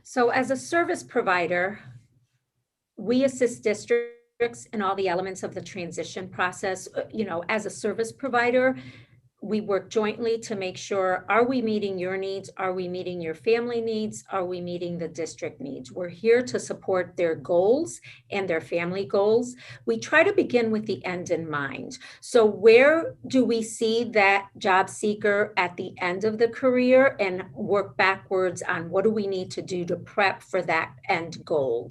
So as a service provider, we assist districts in all the elements of the transition process. As a service provider, we work jointly to make sure, are we meeting your needs? Are we meeting your family needs? Are we meeting the district needs? We're here to support their goals and their family goals. We try to begin with the end in mind. So where do we see that job seeker at the end of the career, and work backwards on what do we need to do to prep for that end goal?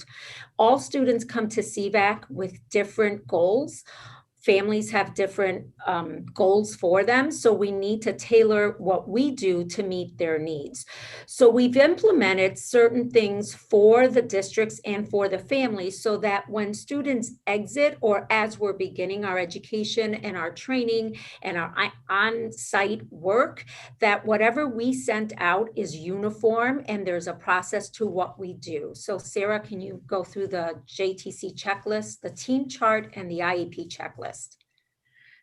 All students come to CVEC with different goals. Families have different goals for them, so we need to tailor what we do to meet their needs. So we've implemented certain things for the districts and for the families so that when students exit, or as we're beginning our education and our training and our on-site work, that whatever we sent out is uniform and there's a process to what we do. So Sarah, can you go through the JTC checklist, the team chart, and the IEP checklist?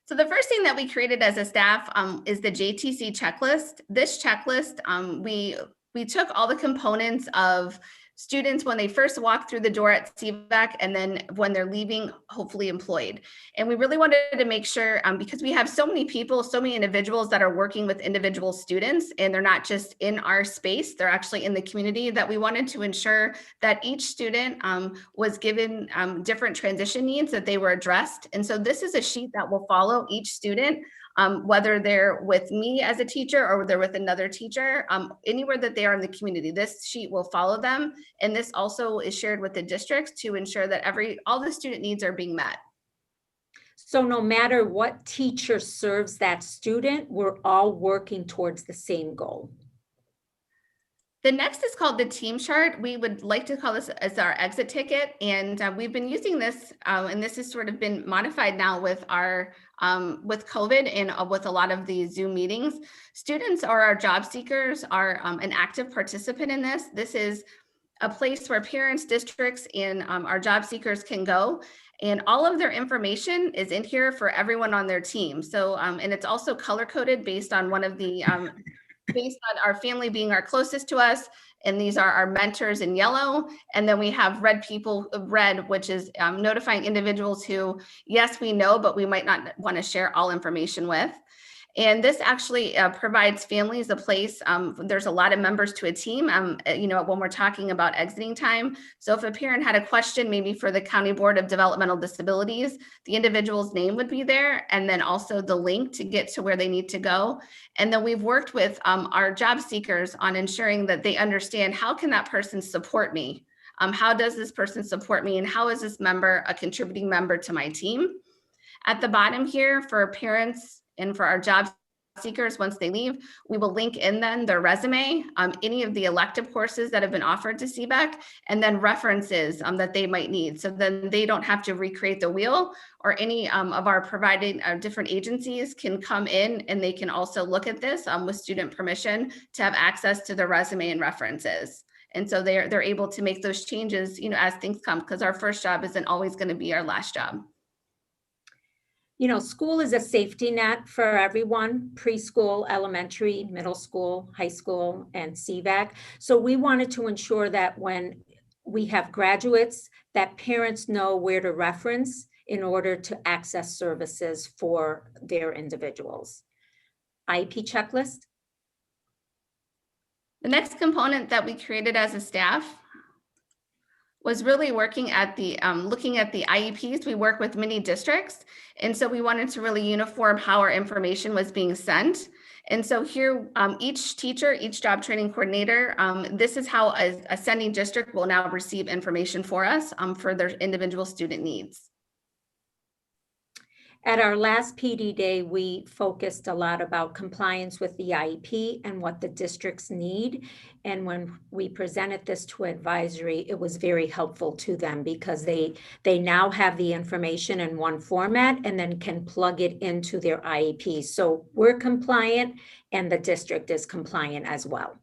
So the first thing that we created as a staff is the JTC checklist. This checklist, we took all the components of students when they first walk through the door at CVAC, and then when they're leaving, hopefully employed. And we really wanted to make sure, because we have so many people, so many individuals that are working with individual students, and they're not just in our space, they're actually in the community, that we wanted to ensure that each student was given different transition needs, that they were addressed. And so this is a sheet that will follow each student, whether they're with me as a teacher or they're with another teacher, anywhere that they are in the community. This sheet will follow them. And this also is shared with the districts to ensure that all the student needs are being met. So no matter what teacher serves that student, we're all working towards the same goal. The next is called the team chart. We would like to call this as our exit ticket. And we've been using this, and this has sort of been modified now with our with COVID and with a lot of the Zoom meetings. Students or our job seekers are an active participant in this. This is a place where parents, districts, and our job seekers can go. And all of their information is in here for everyone on their team. So, and it's also color coded based on one of the based on our family being our closest to us. And these are our mentors in yellow. And then we have red, which is notifying individuals who, yes, we know, but we might not want to share all information with. And this actually provides families a place. There's a lot of members to a team, you know, when we're talking about exiting time. So if a parent had a question, maybe for the County Board of Developmental Disabilities, the individual's name would be there, and then also the link to get to where they need to go. And then we've worked with our job seekers on ensuring that they understand, how can that person support me? How does this person support me? And how is this member a contributing member to my team? At the bottom here, for parents and for our job seekers, once they leave, we will link in then their resume, any of the elective courses that have been offered to CBEC, and then references that they might need. So then they don't have to recreate the wheel, or any of our providing different agencies can come in and they can also look at this with student permission to have access to the resume and references. And so they're able to make those changes, you know, as things come, because our first job isn't always going to be our last job. You know, school is a safety net for everyone: preschool, elementary, middle school, high school, and CVAC. So we wanted to ensure that when we have graduates, that parents know where to reference in order to access services for their individuals. IEP checklist. The next component that we created as a staff was really working at the, looking at the IEPs. We work with many districts. And so we wanted to really uniform how our information was being sent. And so here, each teacher, each job training coordinator, this is how a sending district will now receive information for us for their individual student needs. At our last PD day, we focused a lot about compliance with the IEP and what the districts need. And when we presented this to advisory, it was very helpful to them, because they now have the information in one format and then can plug it into their IEP. So we're compliant and the district is compliant as well.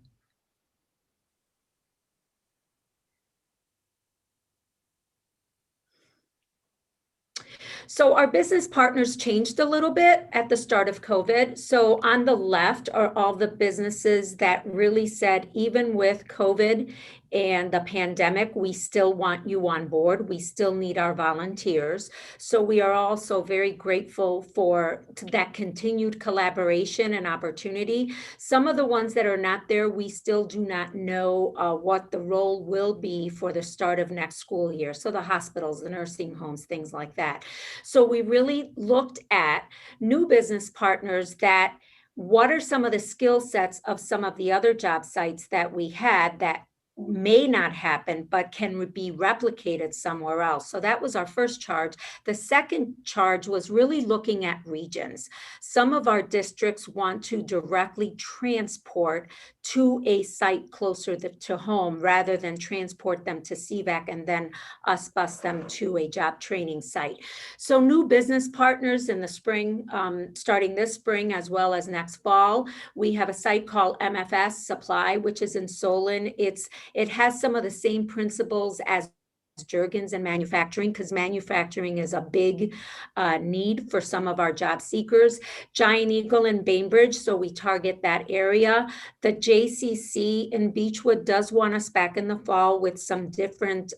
So our business partners changed a little bit at the start of COVID. So on the left are all the businesses that really said, even with COVID and the pandemic, we still want you on board. We still need our volunteers. So we are also very grateful for that continued collaboration and opportunity. Some of the ones that are not there, we still do not know what the role will be for the start of next school year. So the hospitals, the nursing homes, things like that. So we really looked at new business partners, that what are some of the skill sets of some of the other job sites that we had that may not happen, but can be replicated somewhere else. So that was our first charge. The second charge was really looking at regions. Some of our districts want to directly transport to a site closer to home, rather than transport them to CVAC and then us bus them to a job training site. So new business partners in the spring, starting this spring as well as next fall, we have a site called MFS Supply, which is in Solon. It has some of the same principles as Jurgens in manufacturing, because manufacturing is a big need for some of our job seekers. Giant Eagle in Bainbridge, so we target that area. The JCC in Beechwood does want us back in the fall with some different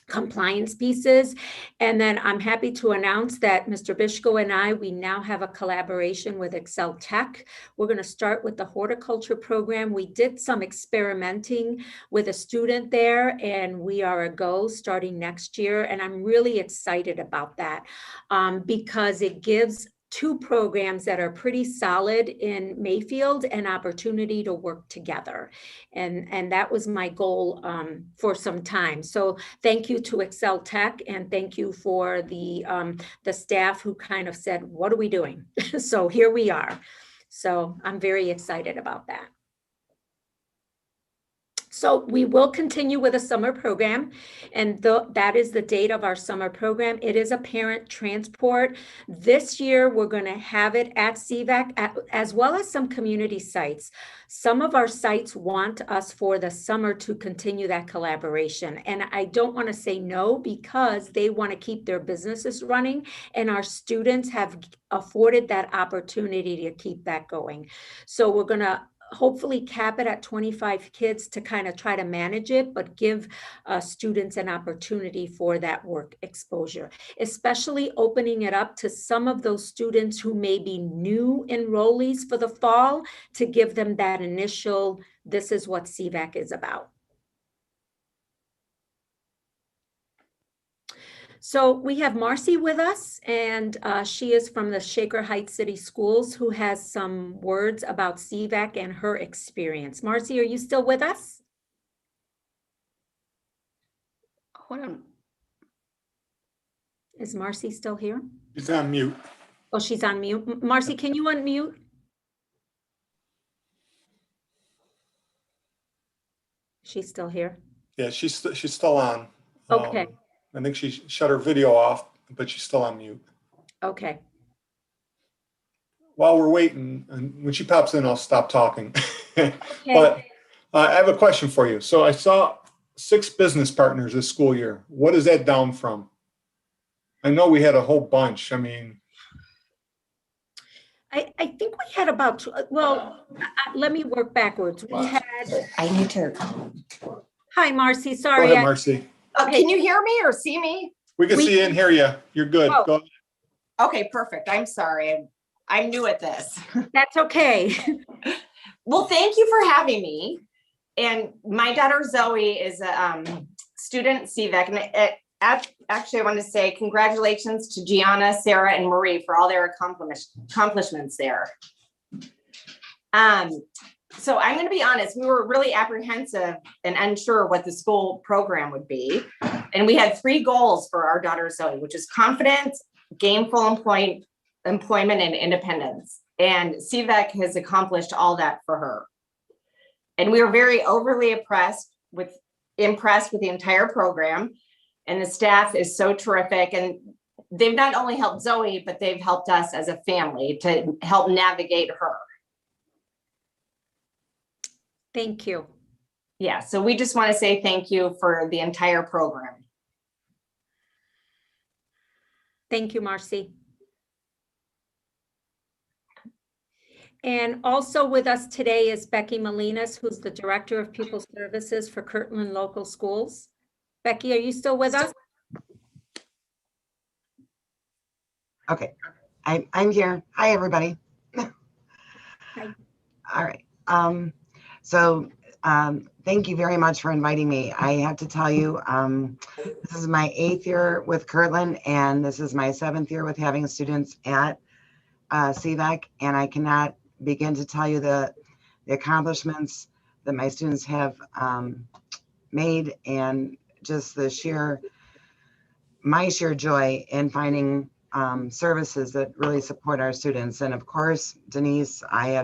compliance pieces. And then I'm happy to announce that Mr. Bishko and we now have a collaboration with Excel Tech. We're going to start with the horticulture program. We did some experimenting with a student there, and we are a go starting next year. And I'm really excited about that because it gives two programs that are pretty solid in Mayfield an opportunity to work together. And that was my goal for some time. So thank you to Excel Tech, and thank you for the staff who kind of said, what are we doing? So here we are. So I'm very excited about that. So we will continue with a summer program, and that is the date of our summer program. It is a parent transport. This year, we're going to have it at CVAC as well as some community sites. Some of our sites want us for the summer to continue that collaboration. And I don't want to say no because they want to keep their businesses running, and our students have afforded that opportunity to keep that going. So we're going to hopefully cap it at 25 kids to kind of try to manage it, but give students an opportunity for that work exposure, especially opening it up to some of those students who may be new enrollees for the fall to give them that initial, this is what CVAC is about. So we have Marcy with us, and she is from the Shaker Heights City Schools, who has some words about CVAC and her experience. Marcy, are you still with us? Hold on. Is Marcy still here? She's on mute. Oh, she's on mute. Marcy, can you unmute? She's still here. Yeah, she's still on. Okay. I think she shut her video off, but she's still on mute. Okay. While we're waiting, and when she pops in, I'll stop talking. But I have a question for you. So I saw 6 business partners this school year. What is that down from? I know we had a whole bunch. I mean, I think we had about, well, let me work backwards. We had. I need to. Hi, Marcy. go Sorry. ahead, Marcy. Okay. Can you hear me or see me? We can see you and hear you. You're good. Oh. Go ahead. Okay, perfect. I'm sorry. I'm new at this. That's okay. Well, thank you for having me. And my daughter Zoe is a student at CVAC. And actually, I want to say congratulations to Gianna, Sarah, and Marie for all their accomplishments there. So I'm going to be honest, we were really apprehensive and unsure what the school program would be. And we had 3 goals for our daughter Zoe, which is confidence, gainful employment, and independence. And CVAC has accomplished all that for her. And we were very overly impressed with the entire program. And the staff is so terrific. And they've not only helped Zoe, but they've helped us as a family to help navigate her. Thank you. Yeah, so we just want to say thank you for the entire program. Thank you, Marcy. And also with us today is Becky Molinas, who's the Director of Pupil Services for Kirtland Local Schools. Becky, are you still with us? Okay, I'm here. Hi, everybody. Hi. All right. Thank you very much for inviting me. I have to tell you, this is my 8th year with Kirtland, and this is my 7th year with having students at CVAC, and I cannot begin to tell you the accomplishments that my students have made, and just my sheer joy in finding services that really support our students. And of course, Denise, I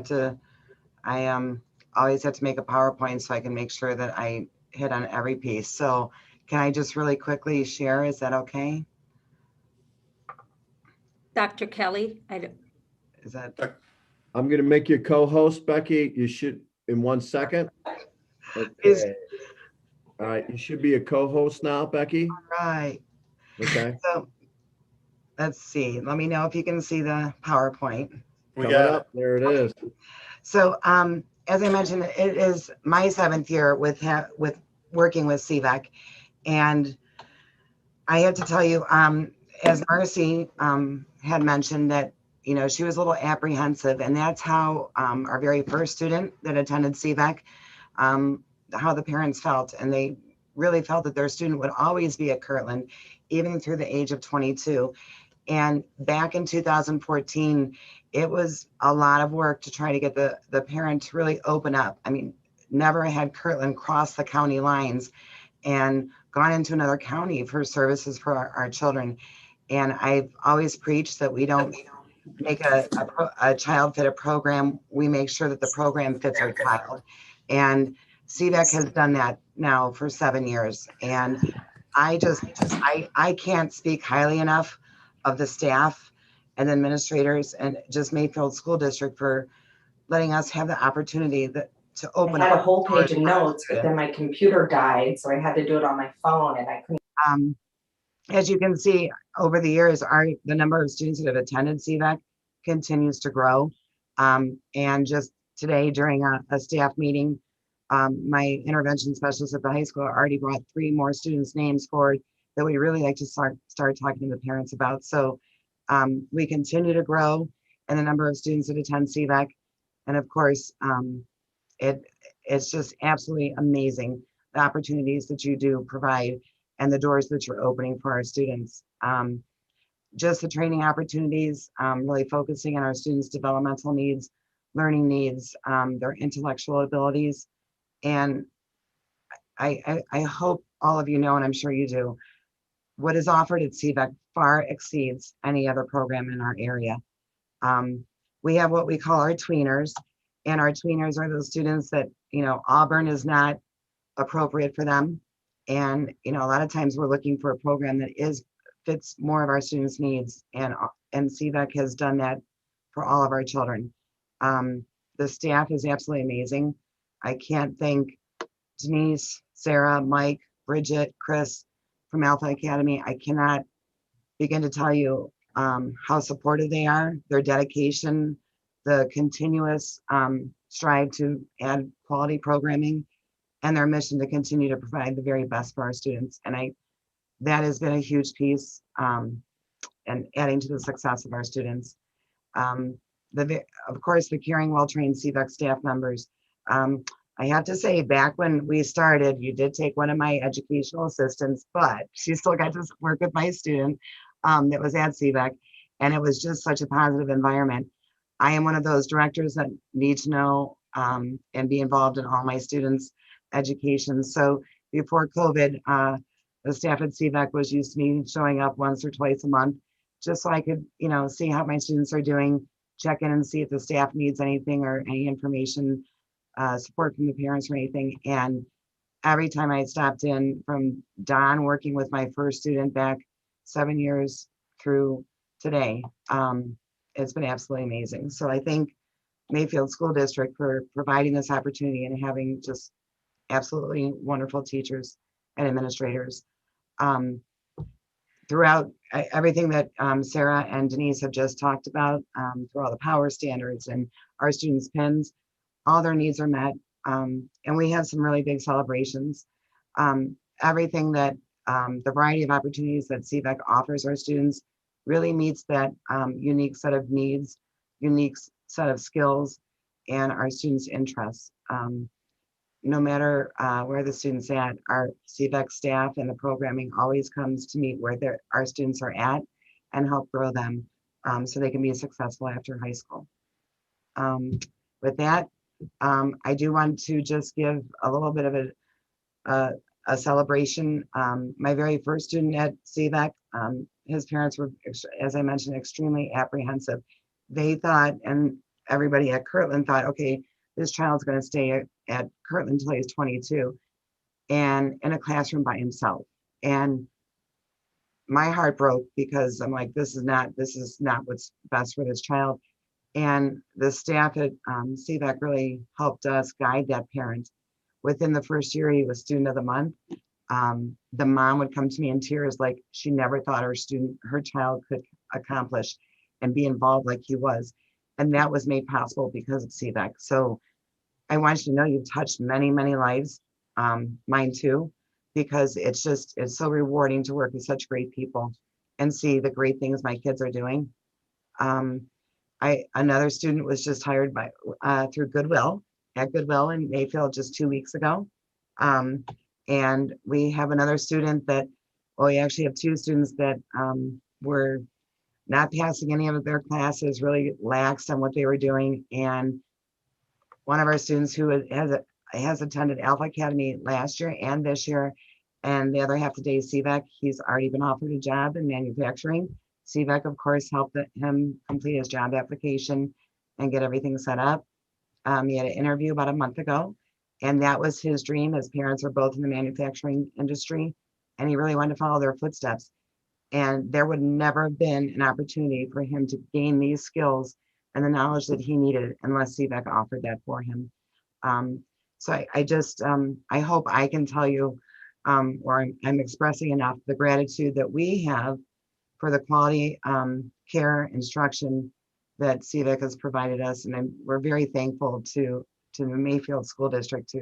always have to make a PowerPoint so I can make sure that I hit on every piece. So can I just really quickly share? Is that okay? Dr. Kelly, Is that? I'm going to make you co-host, Becky. You should in 1 second. Okay. All right, you should be a co-host now, Becky. Right. Okay. So let's see. Let me know if you can see the PowerPoint. We Coming got it. up. There it is. So as I mentioned, it is my 7th year with working with CVEC, and I have to tell you, as Marcy had mentioned, that she was a little apprehensive, and that's how our very first student that attended CVEC, how the parents felt, and they really felt that their student would always be at Kirtland, even through the age of 22. And back in 2014, it was a lot of work to try to get the parent to really open up. I mean, never had Kirtland crossed the county lines and gone into another county for services for our children. And I've always preached that we don't make a child fit a program. We make sure that the program fits our child. And CVEC has done that now for 7 years. And I can't speak highly enough of the staff and administrators and just Mayfield School District for letting us have the opportunity to open I had up a whole page of doors. notes, but then my computer died, so I had to do it on my phone and I couldn't. As you can see, over the years, the number of students that have attended CVEC continues to grow. And just today during a staff meeting, my intervention specialist at the high school already brought 3 more students' names forward that we really like to start talking to the parents about. So we continue to grow in the number of students that attend CVEC. And of course, it's just absolutely amazing, the opportunities that you do provide and the doors that you're opening for our students. Just the training opportunities, really focusing on our students' developmental needs, learning needs, their intellectual abilities. And I hope all of you know, and I'm sure you do, what is offered at CVEC far exceeds any other program in our area. We have what we call our tweeners, and our tweeners are those students that, Auburn is not appropriate for them. And, a lot of times we're looking for a program that fits more of our students' needs, and CVEC has done that for all of our children. The staff is absolutely amazing. I can't thank Denise, Sarah, Mike, Bridget, Chris from Alpha Academy. I cannot begin to tell you how supportive they are, their dedication, the continuous strive to add quality programming, and their mission to continue to provide the very best for our students. And that has been a huge piece and adding to the success of our students. Of course, the caring, well-trained CVEC staff members. I have to say, back when we started, you did take one of my educational assistants, but she still got to work with my student that was at CVEC, and it was just such a positive environment. I am one of those directors that need to know and be involved in all my students' education. So before COVID, the staff at CVEC was used to me showing up once or twice a month, just so I could, see how my students are doing, check in and see if the staff needs anything or any information, support from the parents or anything. And every time I stopped in, from Don working with my first student back 7 years through today, it's been absolutely amazing. So I thank Mayfield School District for providing this opportunity and having just absolutely wonderful teachers and administrators. Throughout everything that Sarah and Denise have just talked about, through all the power standards and our students' pins, all their needs are met. And we have some really big celebrations. Everything that the variety of opportunities that CVEC offers our students really meets that unique set of needs, unique set of skills, and our students' interests. No matter where the student's at, our CVEC staff and the programming always comes to meet where our students are at and help grow them so they can be successful after high school. With that, I do want to just give a little bit of a celebration. My very first student at CVEC, his parents were, as I mentioned, extremely apprehensive. They thought, and everybody at Kirtland thought, okay, this child's going to stay at Kirtland until he's 22 and in a classroom by himself. And my heart broke because I'm like, this is not what's best for this child. And the staff at CVEC really helped us guide that parent within the first year, he was student of the month. The mom would come to me in tears, like she never thought her child could accomplish and be involved like he was. And that was made possible because of CVEC. So I want you to know you've touched many, many lives, mine too, because it's so rewarding to work with such great people and see the great things my kids are doing. Another student was just hired through Goodwill in Mayfield just 2 weeks ago. And we have another student we actually have two students that were not passing any of their classes, really laxed on what they were doing. And one of our students who has attended Alpha Academy last year and this year, and the other half of the day is CVEC, he's already been offered a job in manufacturing. CVEC, of course, helped him complete his job application and get everything set up. He had an interview about a month ago, and that was his dream. His parents are both in the manufacturing industry, and he really wanted to follow their footsteps. And there would never have been an opportunity for him to gain these skills and the knowledge that he needed unless CVEC offered that for him. So I hope I can tell you, or I'm expressing enough the gratitude that we have for the quality care instruction that CVEC has provided us. And we're very thankful to the Mayfield School District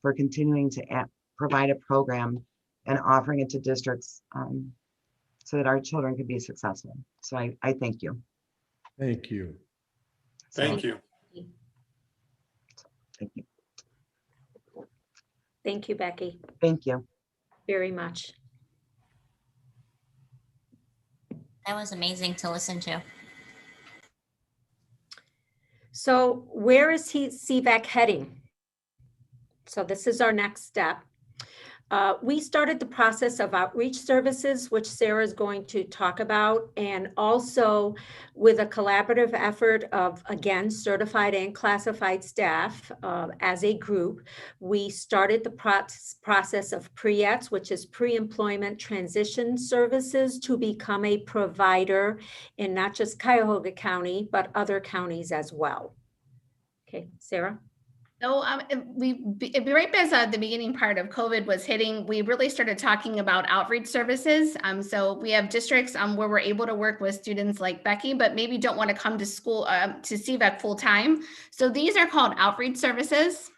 for continuing to provide a program and offering it to districts so that our children can be successful. So I thank you. Thank you. Thank you. Thank you. Thank you, Becky, Thank you. very much. That was amazing to listen to. So where is CVEC heading? So this is our next step. We started the process of outreach services, which Sarah is going to talk about, and also with a collaborative effort of, again, certified and classified staff as a group, we started the process of PREETS, which is pre-employment transition services, to become a provider in not just Cuyahoga County, but other counties as well. Okay, Sarah? So right as the beginning part of COVID was hitting, we really started talking about outreach services. So we have districts where we're able to work with students like Becky, but maybe don't want to come to school to CVEC full time. So these are called outreach services.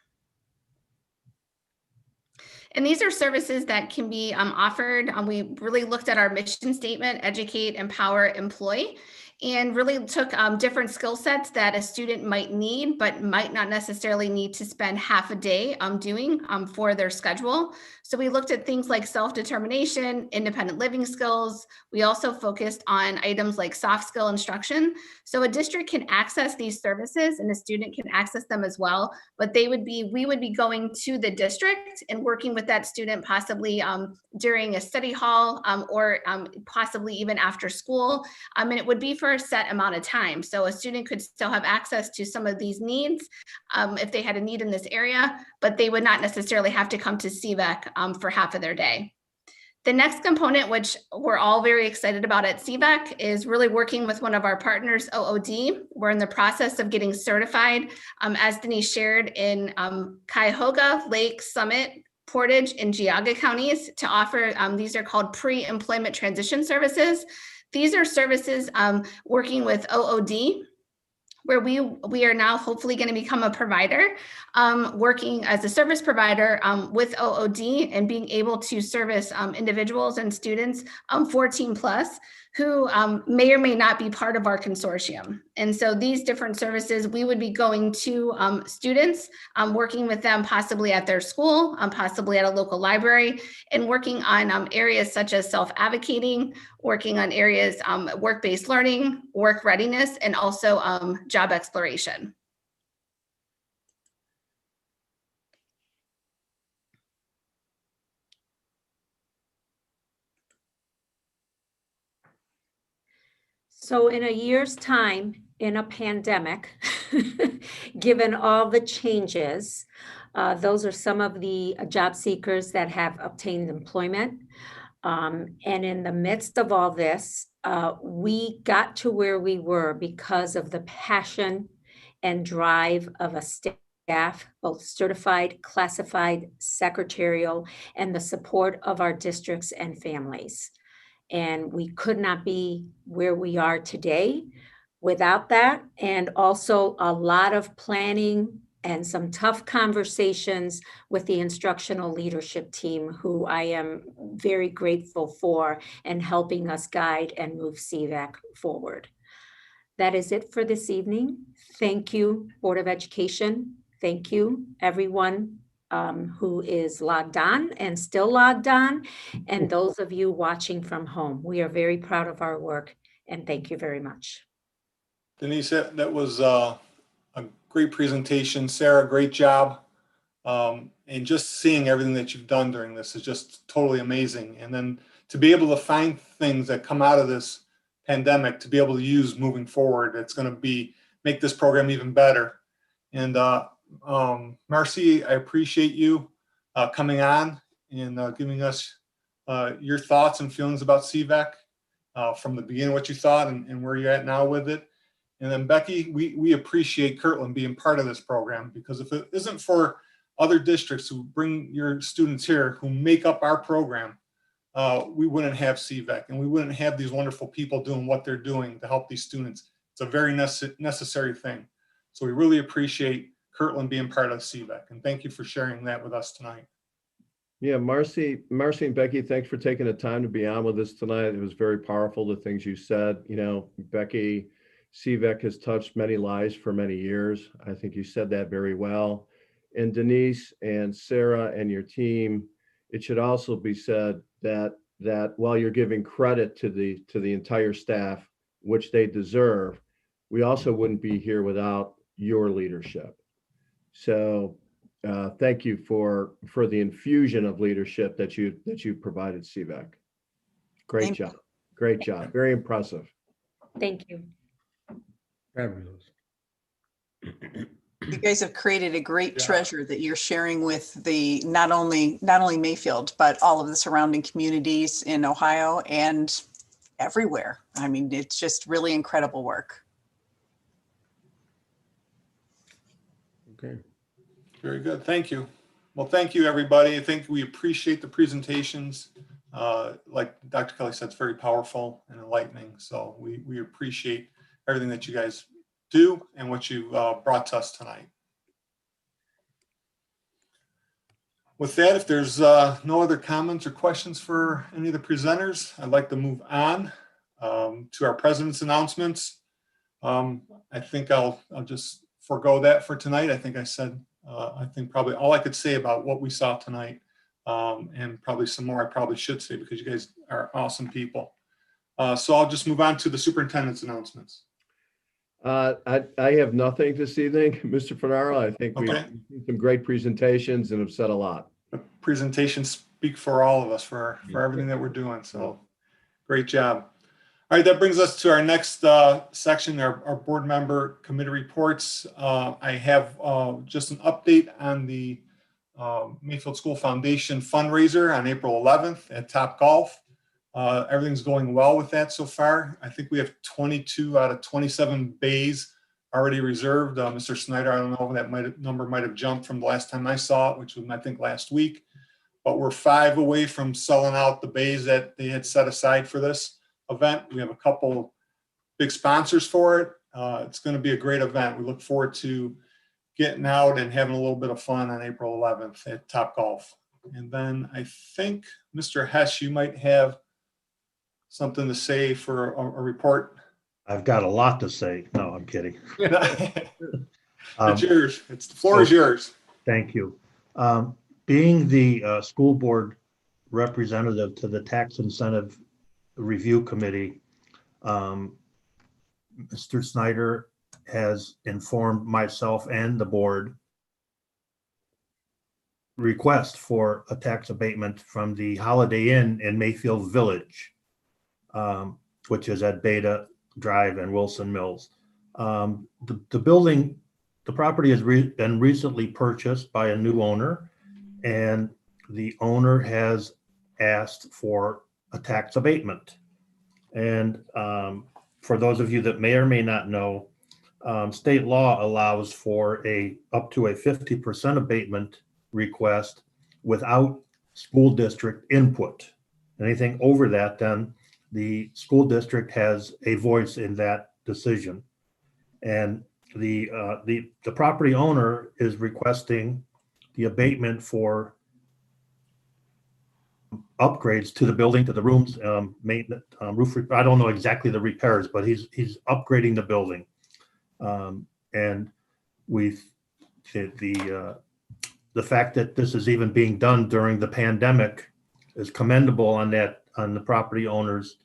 And these are services that can be offered. We really looked at our mission statement: educate, empower, employ, and really took different skill sets that a student might need, but might not necessarily need to spend half a day doing for their schedule. So we looked at things like self-determination, independent living skills. We also focused on items like soft skill instruction. So a district can access these services and a student can access them as well, but we would be going to the district and working with that student possibly during a study hall or possibly even after school. And it would be for a set amount of time. So a student could still have access to some of these needs if they had a need in this area, but they would not necessarily have to come to CVEC for half of their day. The next component, which we're all very excited about at CVEC, is really working with one of our partners, OOD. We're in the process of getting certified, as Denise shared, in Cuyahoga, Lake, Summit, Portage, and Geauga counties to offer, these are called pre-employment transition services. These are services working with OOD, where we are now hopefully going to become a provider, working as a service provider with OOD and being able to service individuals and students 14 plus who may or may not be part of our consortium. And so these different services, we would be going to students, working with them possibly at their school, possibly at a local library, and working on areas such as self-advocating, working on areas work-based learning, work readiness, and also job exploration. So in a year's time, in a pandemic, given all the changes, those are some of the job seekers that have obtained employment. And in the midst of all this, we got to where we were because of the passion and drive of a staff staff, both certified, classified, secretarial, and the support of our districts and families. And we could not be where we are today without that. And also a lot of planning and some tough conversations with the instructional leadership team, who I am very grateful for and helping us guide and move CVAC forward. That is it for this evening. Thank you, Board of Education. Thank you, everyone who is logged on and still logged on, and those of you watching from home. We are very proud of our work, and thank you very much. Denise, that was a great presentation. Sarah, great job. And just seeing everything that you've done during this is just totally amazing. And then to be able to find things that come out of this pandemic to be able to use moving forward, it's going to make this program even better. And Marcy, I appreciate you coming on and giving us your thoughts and feelings about CVAC from the beginning, what you thought and where you're at now with it. And then Becky, we appreciate Kirtland being part of this program, because if it isn't for other districts who bring your students here, who make up our program, we wouldn't have CVAC, and we wouldn't have these wonderful people doing what they're doing to help these students. It's a very necessary thing. So we really appreciate Kirtland being part of CVAC, and thank you for sharing that with us tonight. Yeah, Marcy and Becky, thanks for taking the time to be on with us tonight. It was very powerful, the things you said. You know, Becky, CVAC has touched many lives for many years. I think you said that very well. And Denise and Sarah and your team, it should also be said that while you're giving credit to the entire staff, which they deserve, we also wouldn't be here without your leadership. So thank you for the infusion of leadership that you provided CVAC. Great job. Great job. Very impressive. Thank you. Fabulous. You guys have created a great treasure that you're sharing with the not only Mayfield, but all of the surrounding communities in Ohio and everywhere. I mean, it's just really incredible work. Okay. Very good. Thank you. Well, thank you, everybody. I think we appreciate the presentations. Like Dr. Kelly said, it's very powerful and enlightening. So we appreciate everything that you guys do and what you brought to us tonight. With that, if there's no other comments or questions for any of the presenters, I'd like to move on to our president's announcements. I think I'll just forego that for tonight. I think I said, I think probably all I could say about what we saw tonight, and probably some more I probably should say, because you guys are awesome people. So I'll just move on to the superintendent's announcements. I have nothing this evening, Mr. Fernaro. I think we've seen some great presentations and have said a lot. The presentations speak for all of us for everything that we're doing. So great job. All right, that brings us to our next section, our board member committee reports. I have just an update on the Mayfield School Foundation fundraiser on April 11th at Topgolf. Everything's going well with that so far. I think we have 22 out of 27 bays already reserved. Mr. Snyder, I don't know, that number might have jumped from the last time I saw it, which was I think last week. But we're 5 away from selling out the bays that they had set aside for this event. We have a couple big sponsors for it. It's going to be a great event. We look forward to getting out and having a little bit of fun on April 11th at Topgolf. And then I think, Mr. Hess, you might have something to say for a report. I've got a lot to say. No, I'm kidding. It's yours. The floor is yours. Thank you. Being the school board representative to the Tax Incentive Review Committee, Mr. Snyder has informed myself and the board request for a tax abatement from the Holiday Inn in Mayfield Village, which is at Beta Drive and Wilson Mills. The building, the property has been recently purchased by a new owner, and the owner has asked for a tax abatement. And for those of you that may or may not know, state law allows for up to a 50% abatement request without school district input. Anything over that, then the school district has a voice in that decision. And the property owner is requesting the abatement for upgrades to the building, to the rooms, maintenance, roof. I don't know exactly the repairs, but he's upgrading the building. And the fact that this is even being done during the pandemic is commendable on the property owner's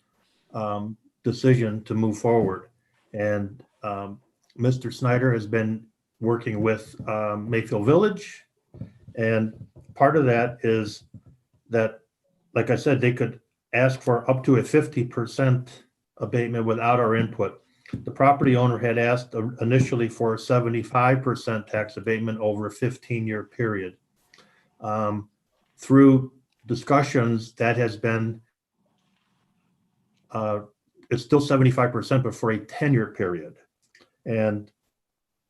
decision to move forward. And Mr. Snyder has been working with Mayfield Village, and part of that is that, like I said, they could ask for up to a 50% abatement without our input. The property owner had asked initially for a 75% tax abatement over a 15-year period. Through discussions, that has been, it's still 75%, but for a 10-year period. And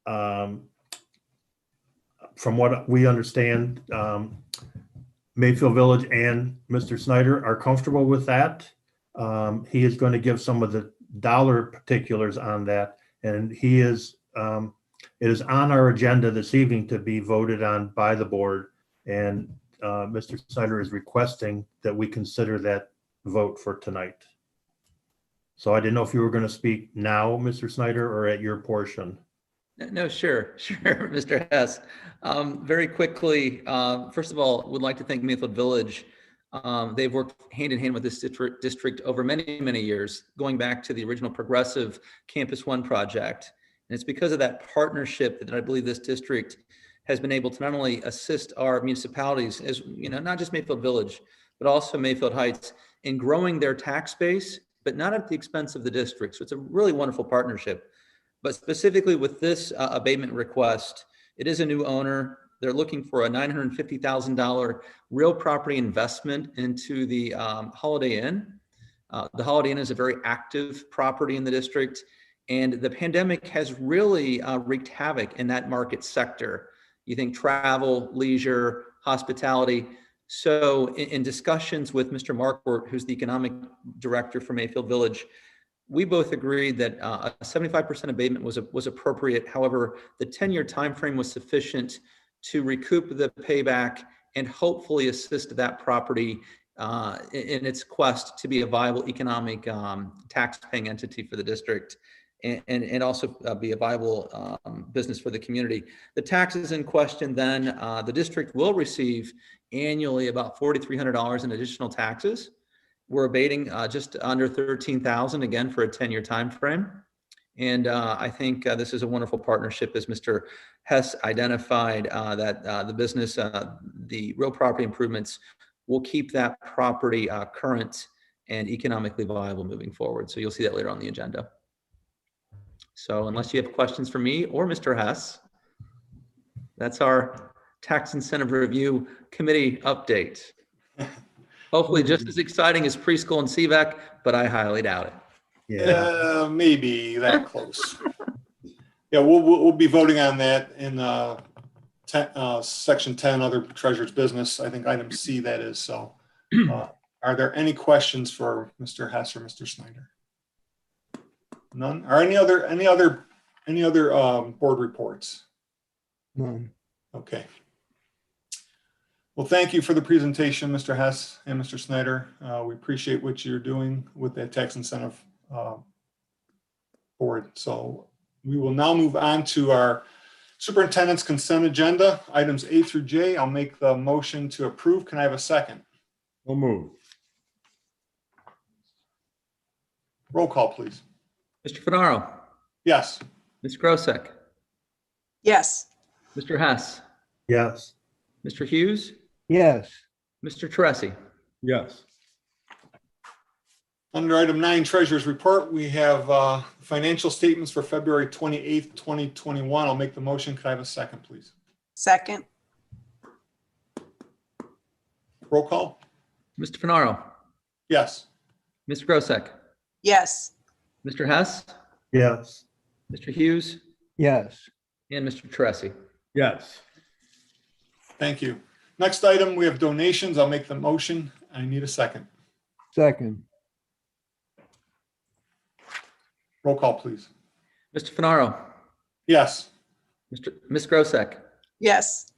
from what we understand, Mayfield Village and Mr. Snyder are comfortable with that. He is going to give some of the dollar particulars on that, and it is on our agenda this evening to be voted on by the board, and Mr. Snyder is requesting that we consider that vote for tonight. So I didn't know if you were going to speak now, Mr. Snyder, or at your portion. No, sure, Mr. Hess. Very quickly, first of all, would like to thank Mayfield Village. They've worked hand in hand with this district over many, many years, going back to the original Progressive Campus One project. And it's because of that partnership that I believe this district has been able to not only assist our municipalities, as you know, not just Mayfield Village, but also Mayfield Heights, in growing their tax base, but not at the expense of the district. So it's a really wonderful partnership. But specifically with this abatement request, it is a new owner. They're looking for a $950,000 real property investment into the Holiday Inn. The Holiday Inn is a very active property in the district, and the pandemic has really wreaked havoc in that market sector. You think travel, leisure, hospitality. So in discussions with Mr. Markwart, who's the economic director for Mayfield Village, we both agreed that a 75% abatement was appropriate. However, the 10-year time frame was sufficient to recoup the payback and hopefully assist that property in its quest to be a viable economic tax-paying entity for the district, and also be a viable business for the community. The taxes in question then, the district will receive annually about $4,300 in additional taxes. We're abating just under $13,000 again for a 10-year time frame. And I think this is a wonderful partnership, as Mr. Hess identified, that the business, the real property improvements will keep that property current and economically viable moving forward. So you'll see that later on the agenda. So unless you have questions for me or Mr. Hess, that's our Tax Incentive Review Committee update. Hopefully just as exciting as preschool and CVAC, but I highly doubt it. Yeah, maybe that close. Yeah, we'll be voting on that in section 10, other treasurer's business. I think item C that is. So are there any questions for Mr. Hess or Mr. Snyder? None. Are any other board reports? None. Okay. Well, thank you for the presentation, Mr. Hess and Mr. Snyder. We appreciate what you're doing with that tax incentive board. So we will now move on to our superintendent's consent agenda, items A through J. I'll make the motion to approve. Can I have a second? We'll move. Roll call, please. Mr. Finaro. Yes. Ms. Grosek. Yes. Mr. Hess. Yes. Mr. Hughes. Yes. Mr. Teresi. Yes. Under item 9, treasurer's report, we have financial statements for February 28th, 2021. I'll make the motion. Can I have a second, please? Second. Roll call. Mr. Finaro. Yes. Ms. Grosek. Yes. Mr. Hess. Yes. Mr. Hughes. Yes. and Mr. Tressi. Yes. Thank you. Next item, we have donations. I'll make the motion. I need a second. Second. Roll call, please. Mr. Finaro, Yes. Ms. Grosek, Yes.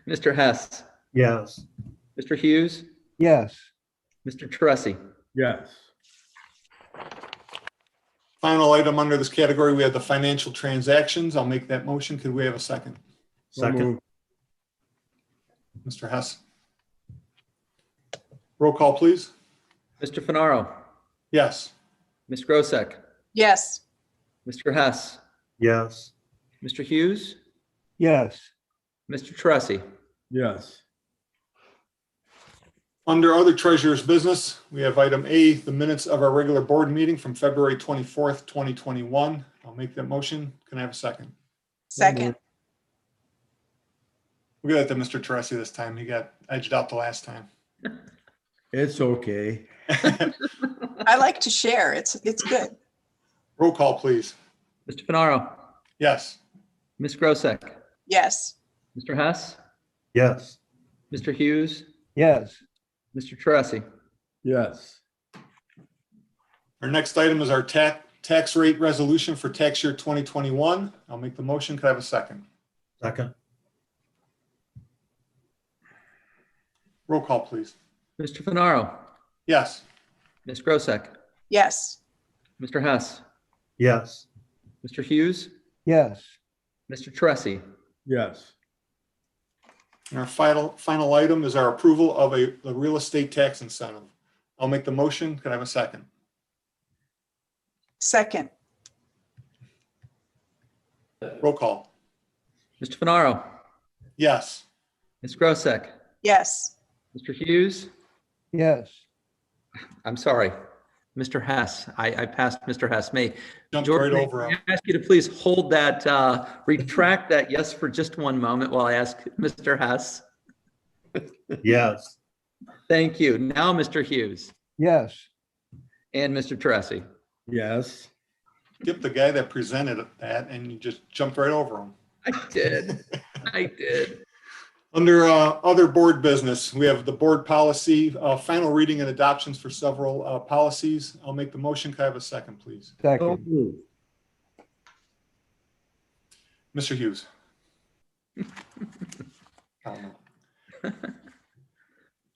Mr. Hess, Yes. Mr. Hughes, Yes. Mr. Tressi. Yes. Final item under this category, we have the financial transactions. I'll make that motion. Could we have a second? So Second. moved. Mr. Hess. Roll call, please. Mr. Finaro, Yes. Ms. Grosek, Yes. Mr. Hess, Yes. Mr. Hughes, Yes. Mr. Tressi. Yes. Under other treasurer's business, we have item A, the minutes of our regular board meeting from February 24th, 2021. I'll make that motion. Can I have a second? Second. We'll get it to Mr. Tressi this time. He got edged out the last time. It's okay. I like to share. It's good. Roll call, please. Mr. Finaro, Yes. Ms. Grosek, Yes. Mr. Hess, Yes. Mr. Hughes, Yes. Mr. Tressi. Yes. Our next item is our tax rate resolution for tax year 2021. I'll make the motion. Could I have a second? Second. Roll call, please. Mr. Finaro, Yes. Ms. Grosek, Yes. Mr. Hess, Yes. Mr. Hughes, Yes. Mr. Tressi. Yes. And our final item is our approval of the real estate tax incentive. I'll make the motion. Could I have a second? Second. Roll call. Mr. Finaro, Yes. Ms. Grosek, Yes. Mr. Hughes, Yes. I'm sorry, Mr. Hess. I passed Mr. Hess. May Jumped Jordan, right over may him. I ask you to please hold that, retract that yes for just one moment while I ask Mr. Hess. Yes. Thank you. Now, Mr. Hughes Yes. and Mr. Tressi. Yes. Skip the guy that presented that and you just jumped right over him. I did. I did. Under other board business, we have the board policy, final reading and adoptions for several policies. I'll make the motion. Can I have a second, please? So Second. moved. Mr. Hughes. I don't know.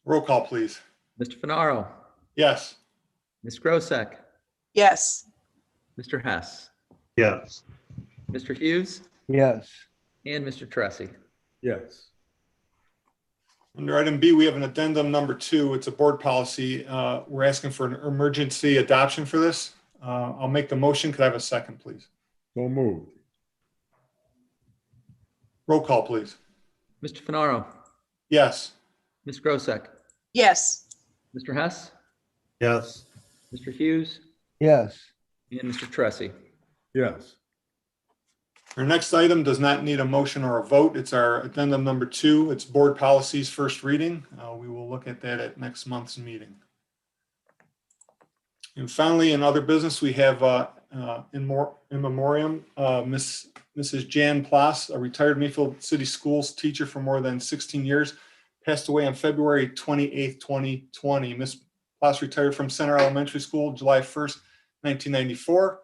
Roll call, please. Mr. Finaro, Yes. Ms. Grosek, Yes. Mr. Hess, Yes. Mr. Hughes, Yes. and Mr. Tressi. Yes. Under item B, we have an addendum number 2. It's a board policy. We're asking for an emergency adoption for this. I'll make the motion. Could I have a second, please? So moved. Roll call, please. Mr. Finaro, Yes. Ms. Grosek, Yes. Mr. Hess, Yes. Mr. Hughes, Yes. and Mr. Tressi. Yes. Our next item does not need a motion or a vote. It's our addendum number 2. It's board policies first reading. We will look at that at next month's meeting. And finally, in other business, we have in memoriam, Mrs. Jan Plas, a retired Mayfield City Schools teacher for more than 16 years, passed away on February 28th, 2020. Ms. Plas retired from Center Elementary School July 1st, 1994.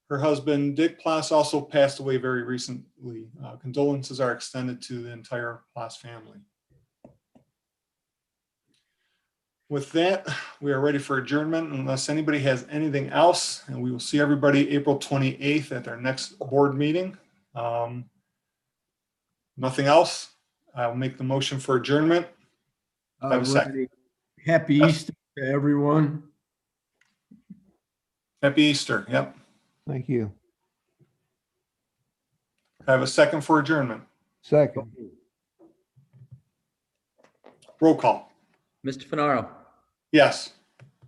Her husband, Dick Plas, also passed away very recently. Condolences are extended to the entire Plas family. With that, we are ready for adjournment unless anybody has anything else. And we will see everybody April 28th at our next board meeting. Nothing else. I'll make the motion for adjournment. Have a second. Happy Easter to everyone. Happy Easter. Yep. Thank you. I have a second for adjournment. Second. Roll call. Mr. Finaro, Yes.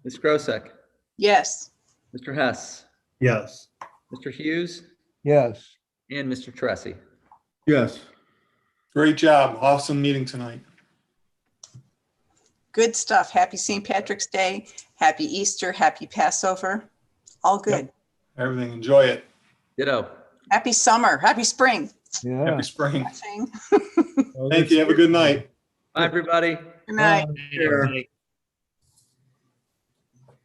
Ms. Grosek, Yes. Mr. Hess, Yes. Mr. Hughes, Yes. and Mr. Tressi. Yes. Great job. Awesome meeting tonight. Good stuff. Happy St. Patrick's Day. Happy Easter. Happy Passover. All good. Everything. Enjoy it. Ditto. Happy summer, happy spring. Yeah. Happy spring. Thing. Thank you. Have a good night. Bye, everybody. Good night. Sure.